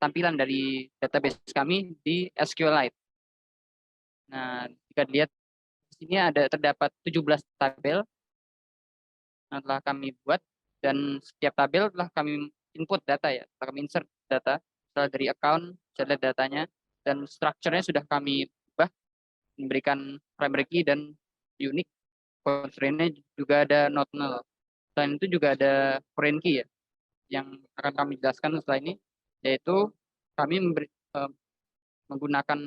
tampilan dari database kami di SQLite. Nah, jika dilihat, di sini terdapat 17 tabel yang telah kami buat, dan setiap tabel telah kami input data ya, telah kami insert data, setelah dari account, saya lihat datanya, dan strukturnya sudah kami ubah, memberikan primary key dan unique. Constraint-nya juga ada not null. Selain itu juga ada foreign key ya, yang akan kami jelaskan setelah ini, yaitu kami menggunakan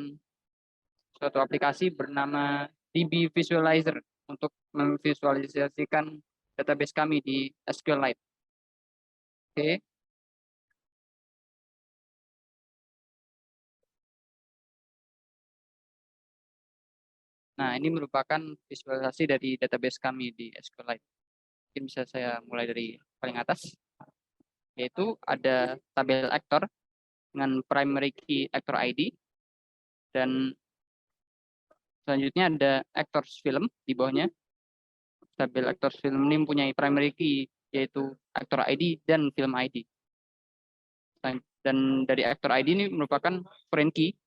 suatu aplikasi bernama DB Visualizer untuk memvisualisasikan database kami di SQLite. Oke. Nah, ini merupakan visualisasi dari database kami di SQLite. Mungkin bisa saya mulai dari paling atas, yaitu ada tabel aktor dengan primary key actor ID, dan selanjutnya ada actors film di bawahnya. Tabel actors film ini mempunyai primary key yaitu actor ID dan film ID. Dan dari actor ID ini merupakan foreign key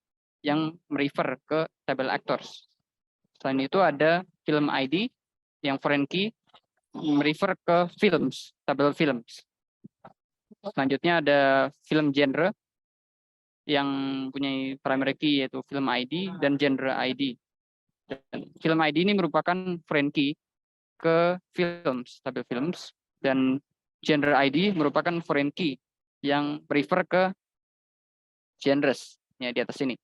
yang merefer ke tabel actors. Selain itu ada film ID yang foreign key merefer ke films, tabel films. Selanjutnya ada film genre yang mempunyai primary key yaitu film ID dan genre ID. Dan film ID ini merupakan foreign key ke films, tabel films, dan genre ID merupakan foreign key yang refer ke genres ya, di atas ini.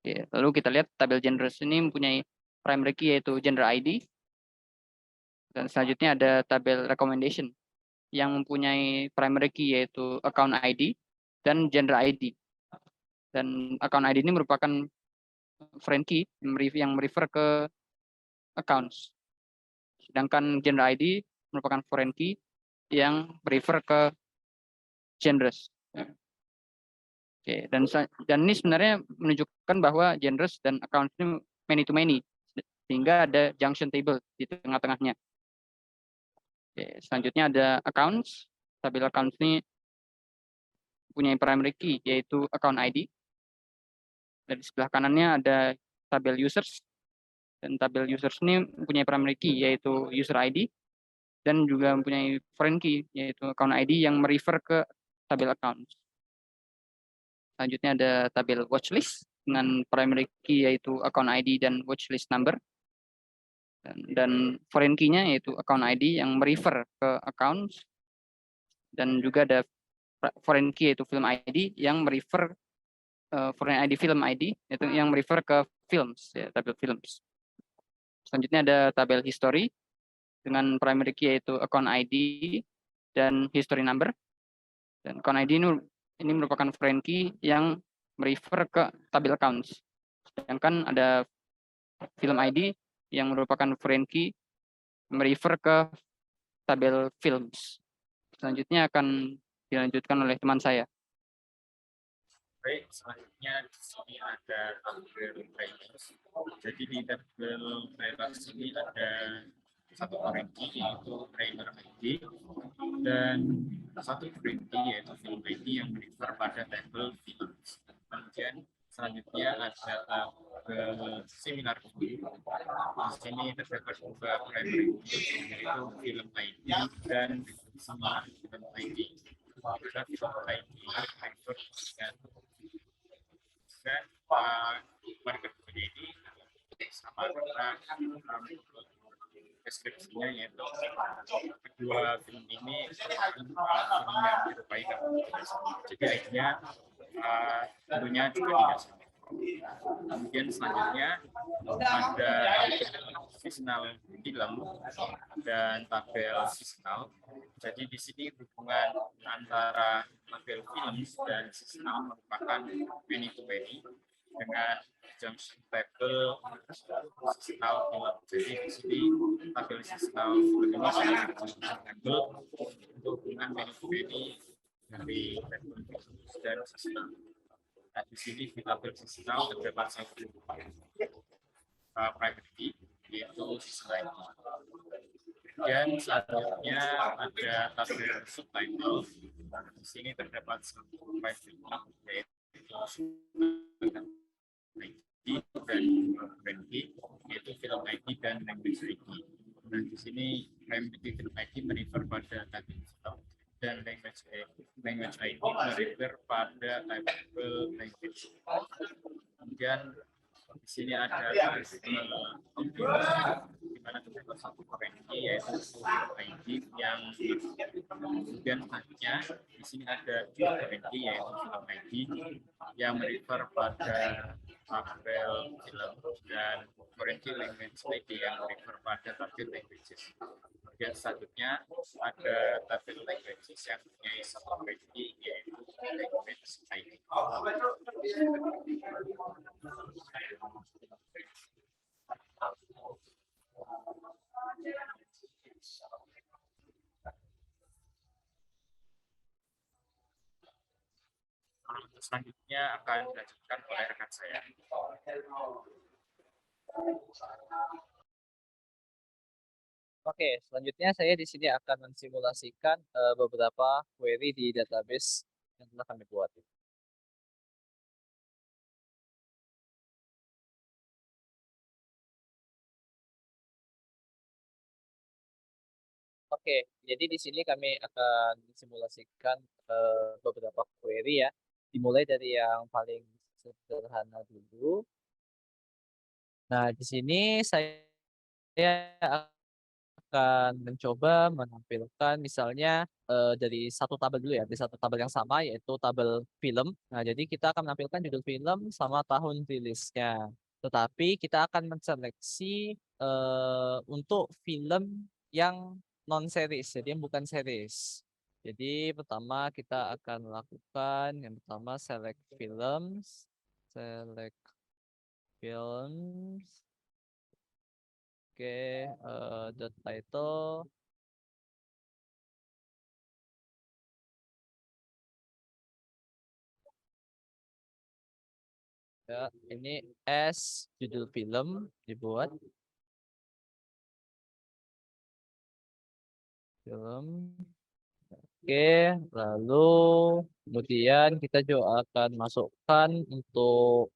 Oke, lalu kita lihat tabel genres ini mempunyai primary key yaitu genre ID, Dan selanjutnya ada tabel recommendation yang mempunyai primary key yaitu account ID dan genre ID. Dan account ID ini merupakan foreign key yang merefer ke accounts. Sedangkan genre ID merupakan foreign key yang merefer ke genres. Oke, dan ini sebenarnya menunjukkan bahwa genres dan accounts ini many to many, sehingga ada junction table di tengah-tengahnya. Oke, selanjutnya ada accounts. Tabel accounts ini punya primary key yaitu account ID. Dan di sebelah kanannya ada tabel users. Dan tabel users ini mempunyai primary key yaitu user ID dan juga mempunyai foreign key yaitu account ID yang merefer ke tabel accounts. Selanjutnya ada tabel watchlist dengan primary key yaitu account ID dan watchlist number. Dan foreign key-nya yaitu account ID yang merefer ke accounts. Dan juga ada foreign key yaitu film ID yang merefer foreign ID film ID yaitu yang merefer ke films, ya, tabel films. Selanjutnya ada tabel history dengan primary key yaitu account ID dan history number. Dan account ID ini merupakan foreign key yang merefer ke tabel accounts. Sedangkan ada film ID yang merupakan foreign key merefer ke tabel films. Selanjutnya akan dilanjutkan oleh teman saya. Baik, selanjutnya di sini ada tabel trailers. Jadi di tabel trailers ini ada satu foreign key yaitu trailer ID dan satu foreign key yaitu film ID yang merefer pada tabel film. Kemudian selanjutnya ada tabel similar key. Di sini terdapat dua primary key yaitu film ID dan similar film ID. Pada film ID merefer dan market ini sama dengan deskripsinya yaitu kedua film ini film yang dirupai jadi akhirnya tentunya juga tidak sama. Kemudian selanjutnya ada seasonal film dan tabel seasonal. Jadi di sini hubungan antara tabel film dan seasonal merupakan many to many dengan junction table seasonal film. Jadi di sini tabel seasonal film ini sebagai junction table untuk hubungan many to many dari tabel film dan seasonal. Nah, di sini di tabel seasonal terdapat satu primary key yaitu seasonal. Dan selanjutnya ada tabel subtitle. Di sini terdapat satu primary key yaitu ID dan brand key yaitu film ID dan language ID. Nah, di sini primary key film ID merefer pada tabel seasonal dan language ID merefer pada tabel language. Kemudian di sini ada di mana terdapat satu foreign key yaitu ID yang kemudian selanjutnya di sini ada dua foreign key yaitu film ID yang merefer pada tabel film dan foreign key language ID yang merefer pada tabel languages. Kemudian selanjutnya ada tabel languages yang mempunyai satu foreign key yaitu language ID. Selanjutnya akan dilanjutkan oleh rekan saya. Oke, selanjutnya saya di sini akan mensimulasikan beberapa query di database yang telah kami buat. Oke, jadi di sini kami akan simulasikan beberapa query ya. Dimulai dari yang paling sederhana dulu. Nah, di sini saya akan mencoba menampilkan misalnya dari satu tabel dulu ya, dari satu tabel yang sama yaitu tabel film. Nah, jadi kita akan menampilkan judul film sama tahun rilisnya. Tetapi kita akan menseleksi untuk film yang non series, jadi yang bukan series. Jadi pertama kita akan lakukan yang pertama select films, oke, dot title, ya ini as judul film dibuat film. Oke, lalu kemudian kita juga akan masukkan untuk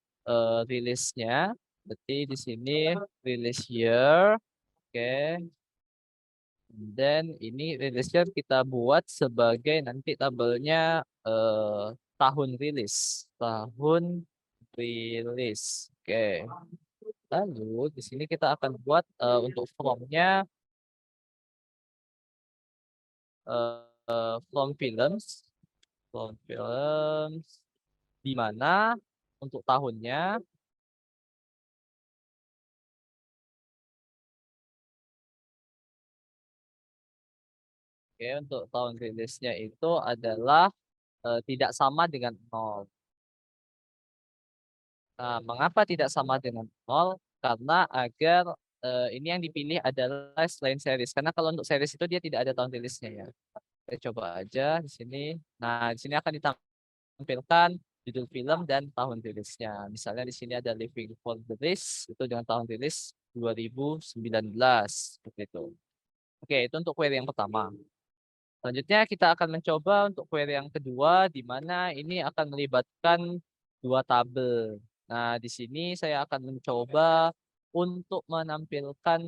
rilisnya. Berarti di sini release year. Oke. Dan ini release year kita buat sebagai nanti tabelnya tahun rilis. Tahun rilis. Oke. Lalu di sini kita akan buat untuk from-nya from films di mana untuk tahunnya untuk tahun rilisnya itu adalah tidak sama dengan 0. Nah, mengapa tidak sama dengan 0? Karena agar ini yang dipilih adalah selain series. Karena kalau untuk series itu dia tidak ada tahun rilisnya ya. Kita coba aja di sini. Nah, di sini akan ditampilkan judul film dan tahun rilisnya. Misalnya di sini ada Living for the Race itu dengan tahun rilis 2019 seperti itu. Oke, itu untuk query yang pertama. Selanjutnya kita akan mencoba untuk query yang kedua di mana ini akan melibatkan dua tabel. Nah, di sini saya akan mencoba untuk menampilkan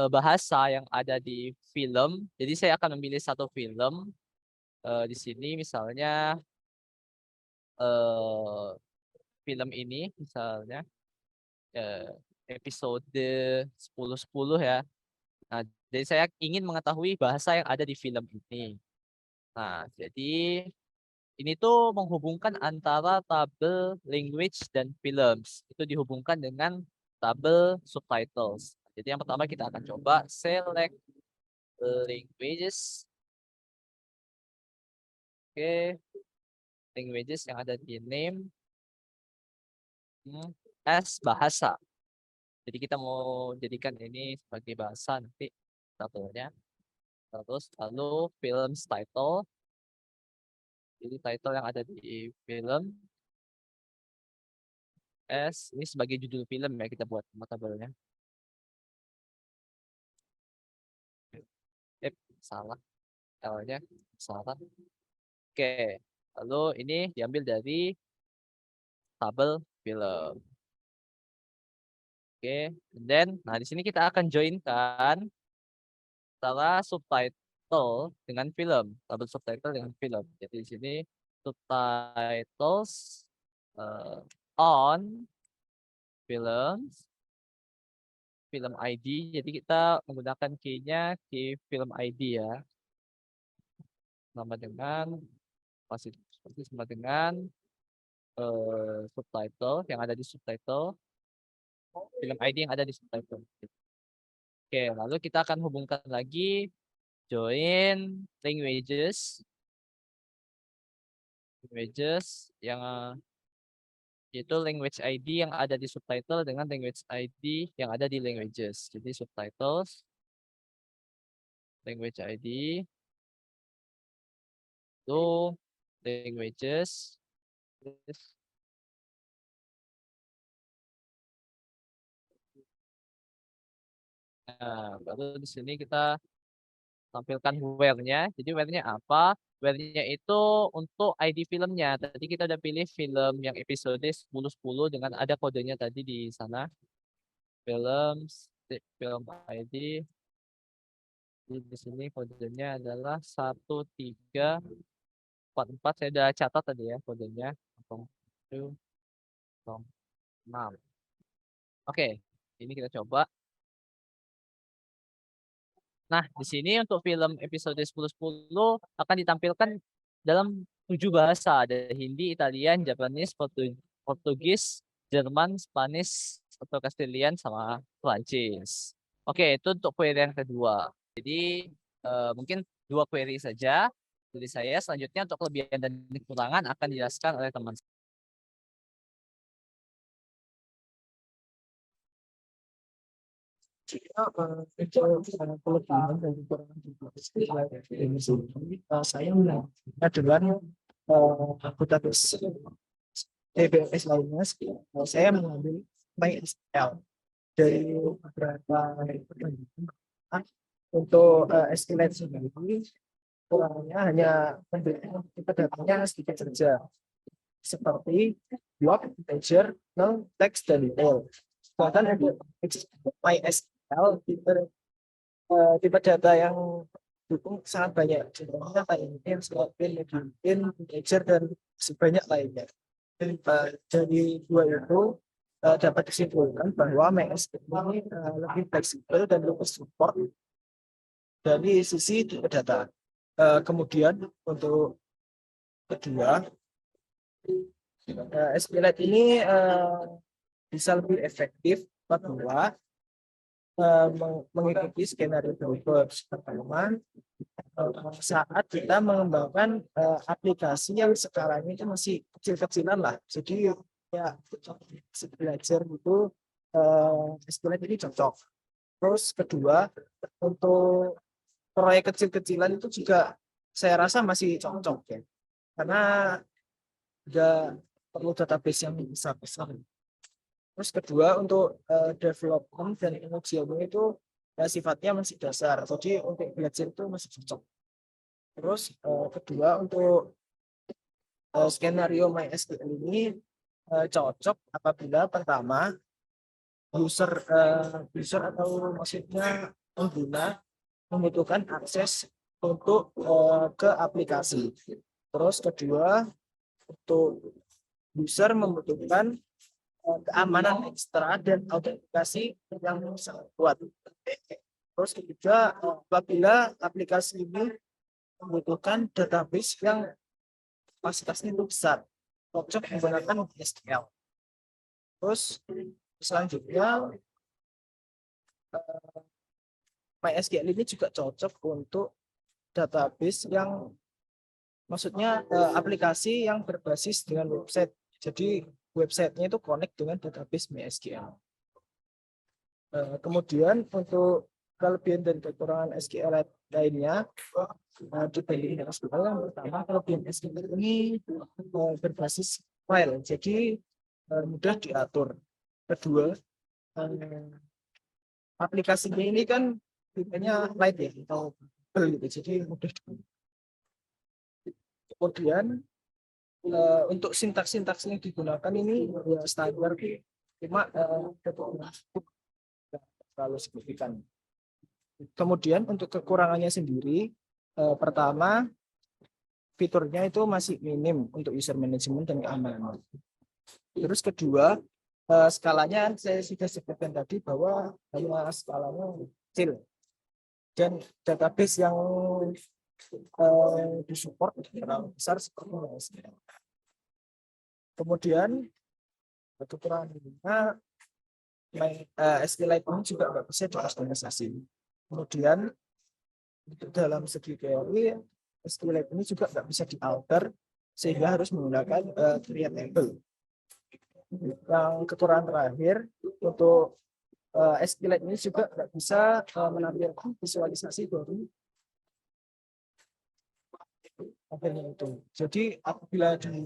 bahasa yang ada di film. Jadi saya akan memilih satu film. Di sini misalnya film ini misalnya episode 10-10 ya. Nah, jadi saya ingin mengetahui bahasa yang ada di film ini. Nah, jadi ini tuh menghubungkan antara tabel language dan films. Itu dihubungkan dengan tabel subtitles. Jadi yang pertama kita akan coba select languages. Oke. Languages yang ada di name as bahasa. Jadi kita mau jadikan ini sebagai bahasa nanti tabelnya. Terus lalu films title. Jadi title yang ada di film as ini sebagai judul film ya kita buat tabelnya. Salah. L-nya salah. Oke. Lalu ini diambil dari tabel film. Oke. Dan nah di sini kita akan joinkan antara subtitle dengan film, tabel subtitle dengan film. Jadi di sini subtitles on films, film ID. Jadi kita menggunakan key-nya key film ID ya. Sama dengan masih seperti sama dengan subtitle yang ada di subtitle, film ID yang ada di subtitle. Oke, lalu kita akan hubungkan lagi join languages yang yaitu language ID yang ada di subtitle dengan language ID yang ada di languages. Jadi subtitles, language ID, itu languages. Nah, baru di sini kita tampilkan where-nya. Jadi where-nya apa? Where-nya itu untuk ID filmnya. Tadi kita udah pilih film yang episode 10-10 dengan ada kodenya tadi di sana. Film ID. Di sini kodenya adalah 1344. Saya udah catat tadi ya kodenya. 0706. Oke, ini kita coba. Nah, di sini untuk film episode 10-10 akan ditampilkan dalam 7 bahasa. Ada Hindi, Italian, Japanese, Portugis, Jerman, Spanish, atau Castilian, sama Prancis. Oke, itu untuk query yang kedua. Jadi mungkin 2 query saja dari saya. Selanjutnya untuk kelebihan dan kekurangan akan dijelaskan oleh teman. Kelebihan dan kekurangan saya melihatnya dengan database DBMS lainnya. Saya mengambil MySQL dari beberapa pertanyaan. Untuk SQLite sendiri kurangnya hanya memberikan datanya sedikit saja, seperti block, integer, null, text, dan detail. Bahkan ada MySQL tipe data yang dukung sangat banyak, contohnya kayak integer, dan sebanyak lainnya. Dari 2 itu dapat disimpulkan bahwa MySQL ini lebih fleksibel dan lebih support dari sisi tipe data. Kemudian untuk kedua, SQLite ini bisa lebih efektif apabila mengikuti skenario berikut. Pertama, saat kita mengembangkan aplikasi yang sekarang itu masih kecil-kecilan lah, jadi ya belajar itu SQLite ini cocok. Terus kedua, untuk proyek kecil-kecilan itu juga saya rasa masih cocok ya, karena nggak perlu database yang besar-besar. Terus kedua, untuk development dan pengujiannya itu sifatnya masih dasar, jadi untuk belajar itu masih cocok. Terus kedua, untuk skenario MySQL ini cocok apabila pertama user atau maksudnya pengguna membutuhkan akses untuk ke aplikasi. Terus kedua, untuk user membutuhkan keamanan ekstra dan autentikasi yang sangat kuat. Terus ketiga, apabila aplikasi ini membutuhkan database yang kapasitasnya itu besar, cocok menggunakan SQL. Terus selanjutnya, MySQL ini juga cocok untuk database yang maksudnya aplikasi yang berbasis dengan website. Jadi websitenya itu connect dengan database MySQL. Kemudian untuk kelebihan dan kekurangan SQL lainnya dibanding SQL, yang pertama, kelebihan SQL ini berbasis file, jadi mudah diatur. Kedua, aplikasinya ini kan tipenya light ya, atau gitu, jadi mudah. Kemudian untuk sintaks-sintaks yang digunakan ini ya standar, cuma terlalu signifikan. Kemudian untuk kekurangannya sendiri, pertama, fiturnya itu masih minim untuk user management dan keamanan. Terus kedua, skalanya saya sudah sebutkan tadi bahwa hanya skalanya kecil, dan database yang disupport terlalu besar seperti MySQL. Kemudian kekurangannya, SQLite ini juga nggak bisa dikustomisasi. Kemudian dalam segi query, SQLite ini juga nggak bisa dialter, sehingga harus menggunakan create table. Yang kekurangan terakhir, untuk SQLite ini juga nggak bisa menampilkan visualisasi dari itu. Jadi apabila di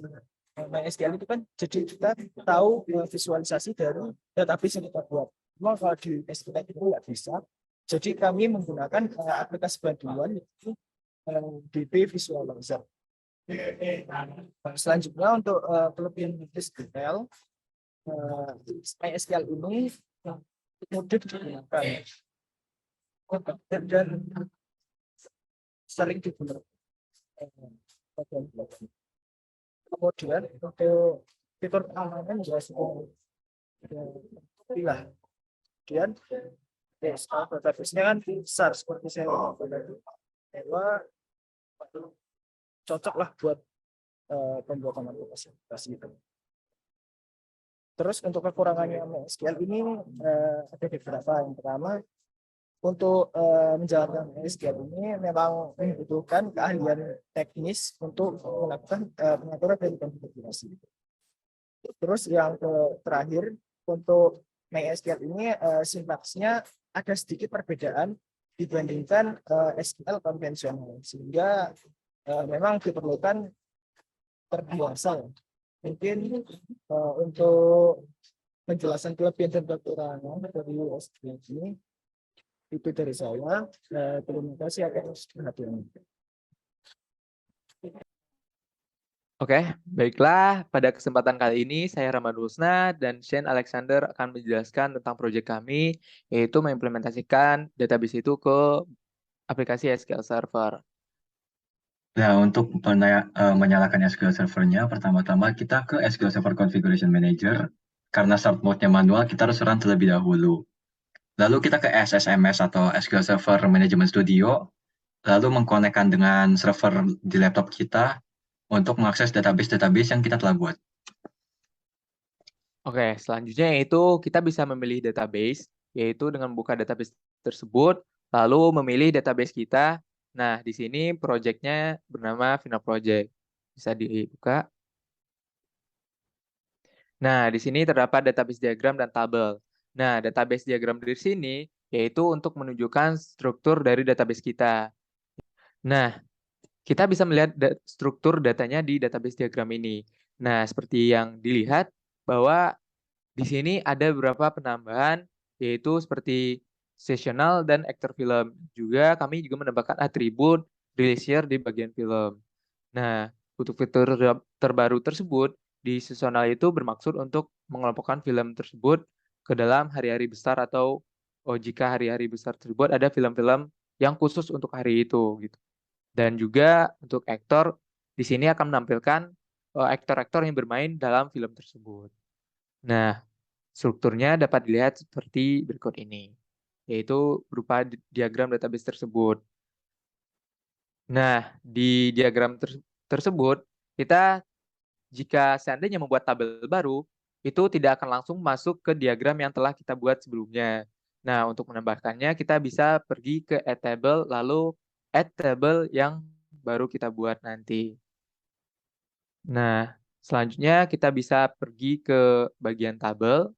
MySQL itu kan, jadi kita tahu visualisasi dari database yang kita buat. Cuma kalau di SQLite itu nggak bisa. Jadi kami menggunakan aplikasi bantuan itu DB Visualizer. Selanjutnya untuk kelebihan SQL, MySQL ini mudah digunakan dan sering digunakan. Kemudian untuk fitur keamanan juga sudah pilih. Kemudian database-nya kan besar seperti saya bahwa cocok lah buat pembuatan aplikasi itu. Terus untuk kekurangannya MySQL ini ada beberapa. Yang pertama, untuk menjalankan SQL ini memang membutuhkan keahlian teknis untuk melakukan pengaturan dan konfigurasi. Terus yang terakhir, untuk MySQL ini sintaksnya ada sedikit perbedaan dibandingkan SQL konvensional, sehingga memang diperlukan terbiasa. Mungkin untuk penjelasan kelebihan dan kekurangan dari SQL ini itu dari saya. Terima kasih atas perhatiannya. Oke, baiklah. Pada kesempatan kali ini, saya Rahman Rusna dan Shane Alexander akan menjelaskan tentang proyek kami, yaitu mengimplementasikan database itu ke aplikasi SQL Server. Nah, untuk menyalakan SQL Server-nya, pertama-tama kita ke SQL Server Configuration Manager. Karena start mode-nya manual, kita harus run terlebih dahulu. Lalu kita ke SSMS atau SQL Server Management Studio, lalu mengkonekkan dengan server di laptop kita untuk mengakses database-database yang kita telah buat. Oke, selanjutnya yaitu kita bisa memilih database, yaitu dengan membuka database tersebut, lalu memilih database kita. Nah, di sini project-nya bernama Final Project. Bisa dibuka. Nah, di sini terdapat database diagram dan tabel. Nah, database diagram di sini yaitu untuk menunjukkan struktur dari database kita. Nah, kita bisa melihat struktur datanya di database diagram ini. Nah, seperti yang dilihat bahwa di sini ada beberapa penambahan, yaitu seperti seasonal dan actor film. Juga kami juga menambahkan atribut release year di bagian film. Nah, untuk fitur terbaru tersebut di seasonal itu bermaksud untuk mengelompokkan film tersebut ke dalam hari-hari besar atau jika hari-hari besar tersebut ada film-film yang khusus untuk hari itu gitu. Dan juga untuk aktor di sini akan menampilkan aktor-aktor yang bermain dalam film tersebut. Nah, strukturnya dapat dilihat seperti berikut ini, yaitu berupa diagram database tersebut. Nah, di diagram tersebut, kita jika seandainya membuat tabel baru, itu tidak akan langsung masuk ke diagram yang telah kita buat sebelumnya. Nah, untuk menambahkannya, kita bisa pergi ke Add Table, lalu Add Table yang baru kita buat nanti. Nah, selanjutnya kita bisa pergi ke bagian tabel.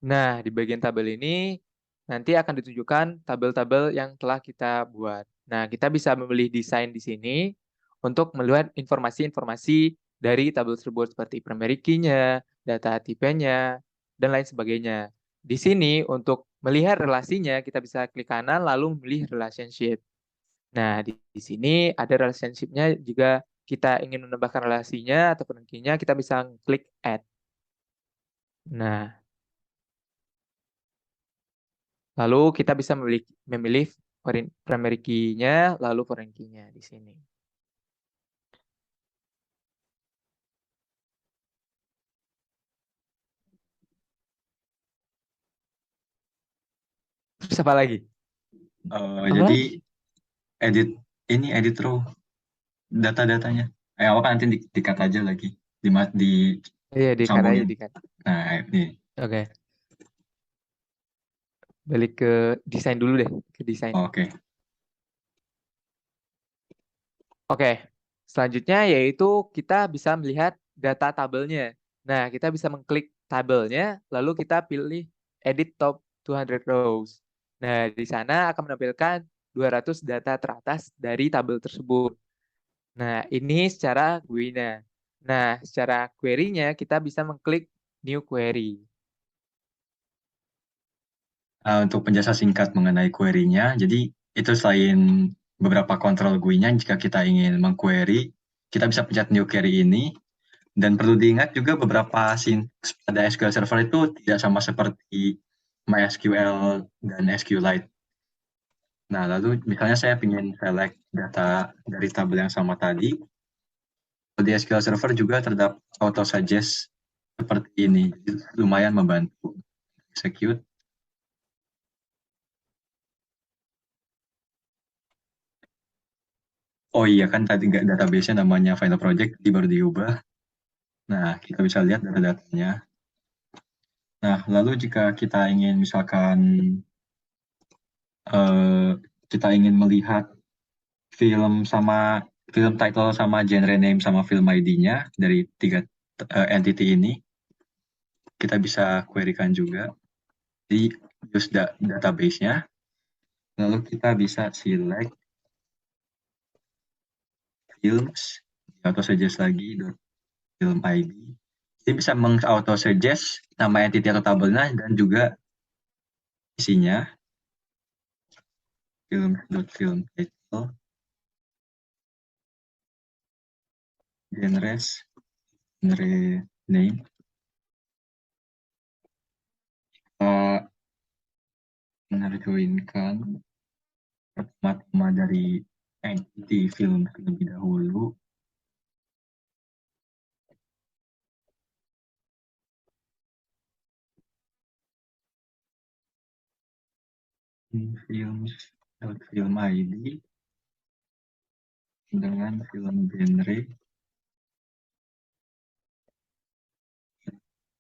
Nah, di bagian tabel ini nanti akan ditunjukkan tabel-tabel yang telah kita buat. Nah, kita bisa memilih desain di sini untuk melihat informasi-informasi dari tabel tersebut seperti primary key-nya, data tipenya, dan lain sebagainya. Di sini untuk melihat relasinya, kita bisa klik kanan lalu memilih relationship. Nah, di sini ada relationship-nya. Jika kita ingin menambahkan relasinya atau key-nya, kita bisa klik add. Nah, lalu kita bisa memilih primary key-nya, lalu foreign key-nya di sini. Terus apa lagi? Jadi edit row data-datanya. Apa kan nanti di-cut aja lagi Iya, di-cut aja, di-cut. Nah, ini. Oke. Balik ke desain dulu deh, ke desain. Oke. Oke. Selanjutnya yaitu kita bisa melihat data tabelnya. Nah, kita bisa mengklik tabelnya, lalu kita pilih edit top 200 rows. Nah, di sana akan menampilkan 200 data teratas dari tabel tersebut. Nah, ini secara GUI-nya. Nah, secara query-nya kita bisa mengklik new query. Untuk penjelasan singkat mengenai query-nya, jadi itu selain beberapa kontrol GUI-nya, jika kita ingin mengquery, kita bisa pencet new query ini. Dan perlu diingat juga beberapa sintaks pada SQL Server itu tidak sama seperti MySQL dan SQLite. Nah, lalu misalnya saya ingin select data dari tabel yang sama tadi, di SQL Server juga terdapat auto suggest seperti ini, jadi lumayan membantu. Execute. Oh iya kan tadi database-nya namanya Final Project, baru diubah. Nah, kita bisa lihat data-datanya. Nah, lalu jika kita ingin misalkan kita ingin melihat film title sama genre name sama film ID-nya dari 3 entity ini, kita bisa query-kan juga di use database-nya. Lalu kita bisa select films, auto suggest lagi film ID. Jadi bisa meng-auto suggest nama entity atau tabelnya dan juga isinya. Film title, genre name. Kita menerjoinkan pertama dari entity film terlebih dahulu. Film ID dengan film genre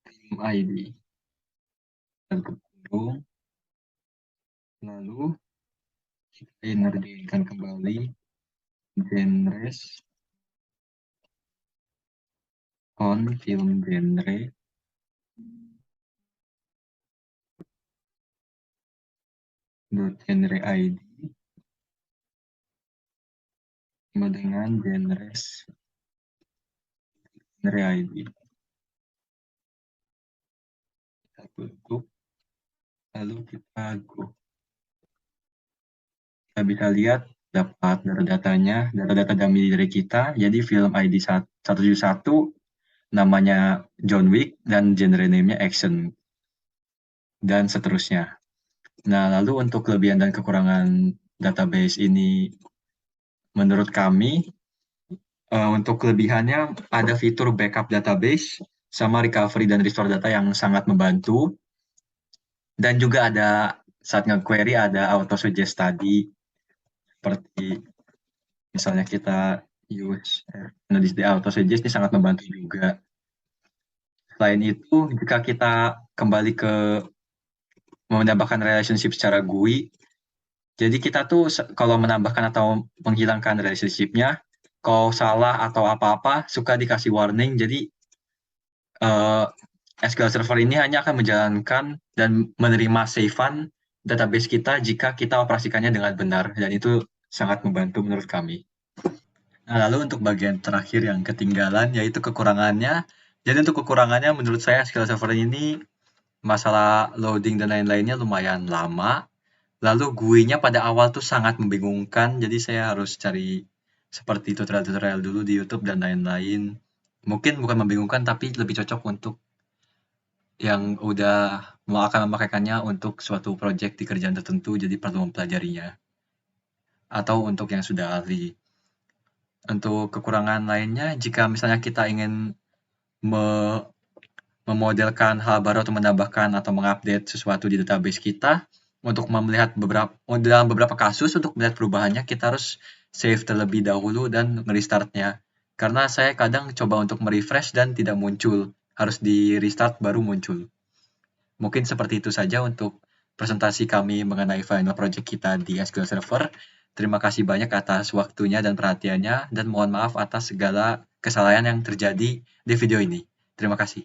film ID dan kurung, lalu kita energikan kembali genres on film genre genre ID sama dengan genres genre ID. Kita tutup, lalu kita go. Kita bisa lihat dapat data dummy dari kita. Jadi film ID 171 namanya John Wick dan genre name-nya action dan seterusnya. Nah, lalu untuk kelebihan dan kekurangan database ini menurut kami, untuk kelebihannya ada fitur backup database sama recovery dan restore data yang sangat membantu. Dan juga ada saat nge-query ada auto suggest tadi, seperti misalnya kita use di auto suggest ini sangat membantu juga. Selain itu, jika kita kembali ke menambahkan relationship secara GUI, jadi kita tuh kalau menambahkan atau menghilangkan relationship-nya, kalau salah atau apa-apa suka dikasih warning. Jadi SQL Server ini hanya akan menjalankan dan menerima save-an database kita jika kita operasikannya dengan benar, dan itu sangat membantu menurut kami. Nah, lalu untuk bagian terakhir yang ketinggalan yaitu kekurangannya. Jadi untuk kekurangannya menurut saya SQL Server ini masalah loading dan lain-lainnya lumayan lama. Lalu GUI-nya pada awal tuh sangat membingungkan, jadi saya harus cari seperti tutorial-tutorial dulu di YouTube dan lain-lain. Mungkin bukan membingungkan, tapi lebih cocok untuk yang udah akan memakaikannya untuk suatu proyek di kerjaan tertentu, jadi perlu mempelajarinya. Atau untuk yang sudah ahli. Untuk kekurangan lainnya, jika misalnya kita ingin memodelkan hal baru atau menambahkan atau mengupdate sesuatu di database kita, untuk melihat dalam beberapa kasus untuk melihat perubahannya kita harus save terlebih dahulu dan nge-restartnya. Karena saya kadang coba untuk merefresh dan tidak muncul, harus di restart baru muncul. Mungkin seperti itu saja untuk presentasi kami mengenai final project kita di SQL Server. Terima kasih banyak atas waktunya dan perhatiannya, dan mohon maaf atas segala kesalahan yang terjadi di video ini. Terima kasih.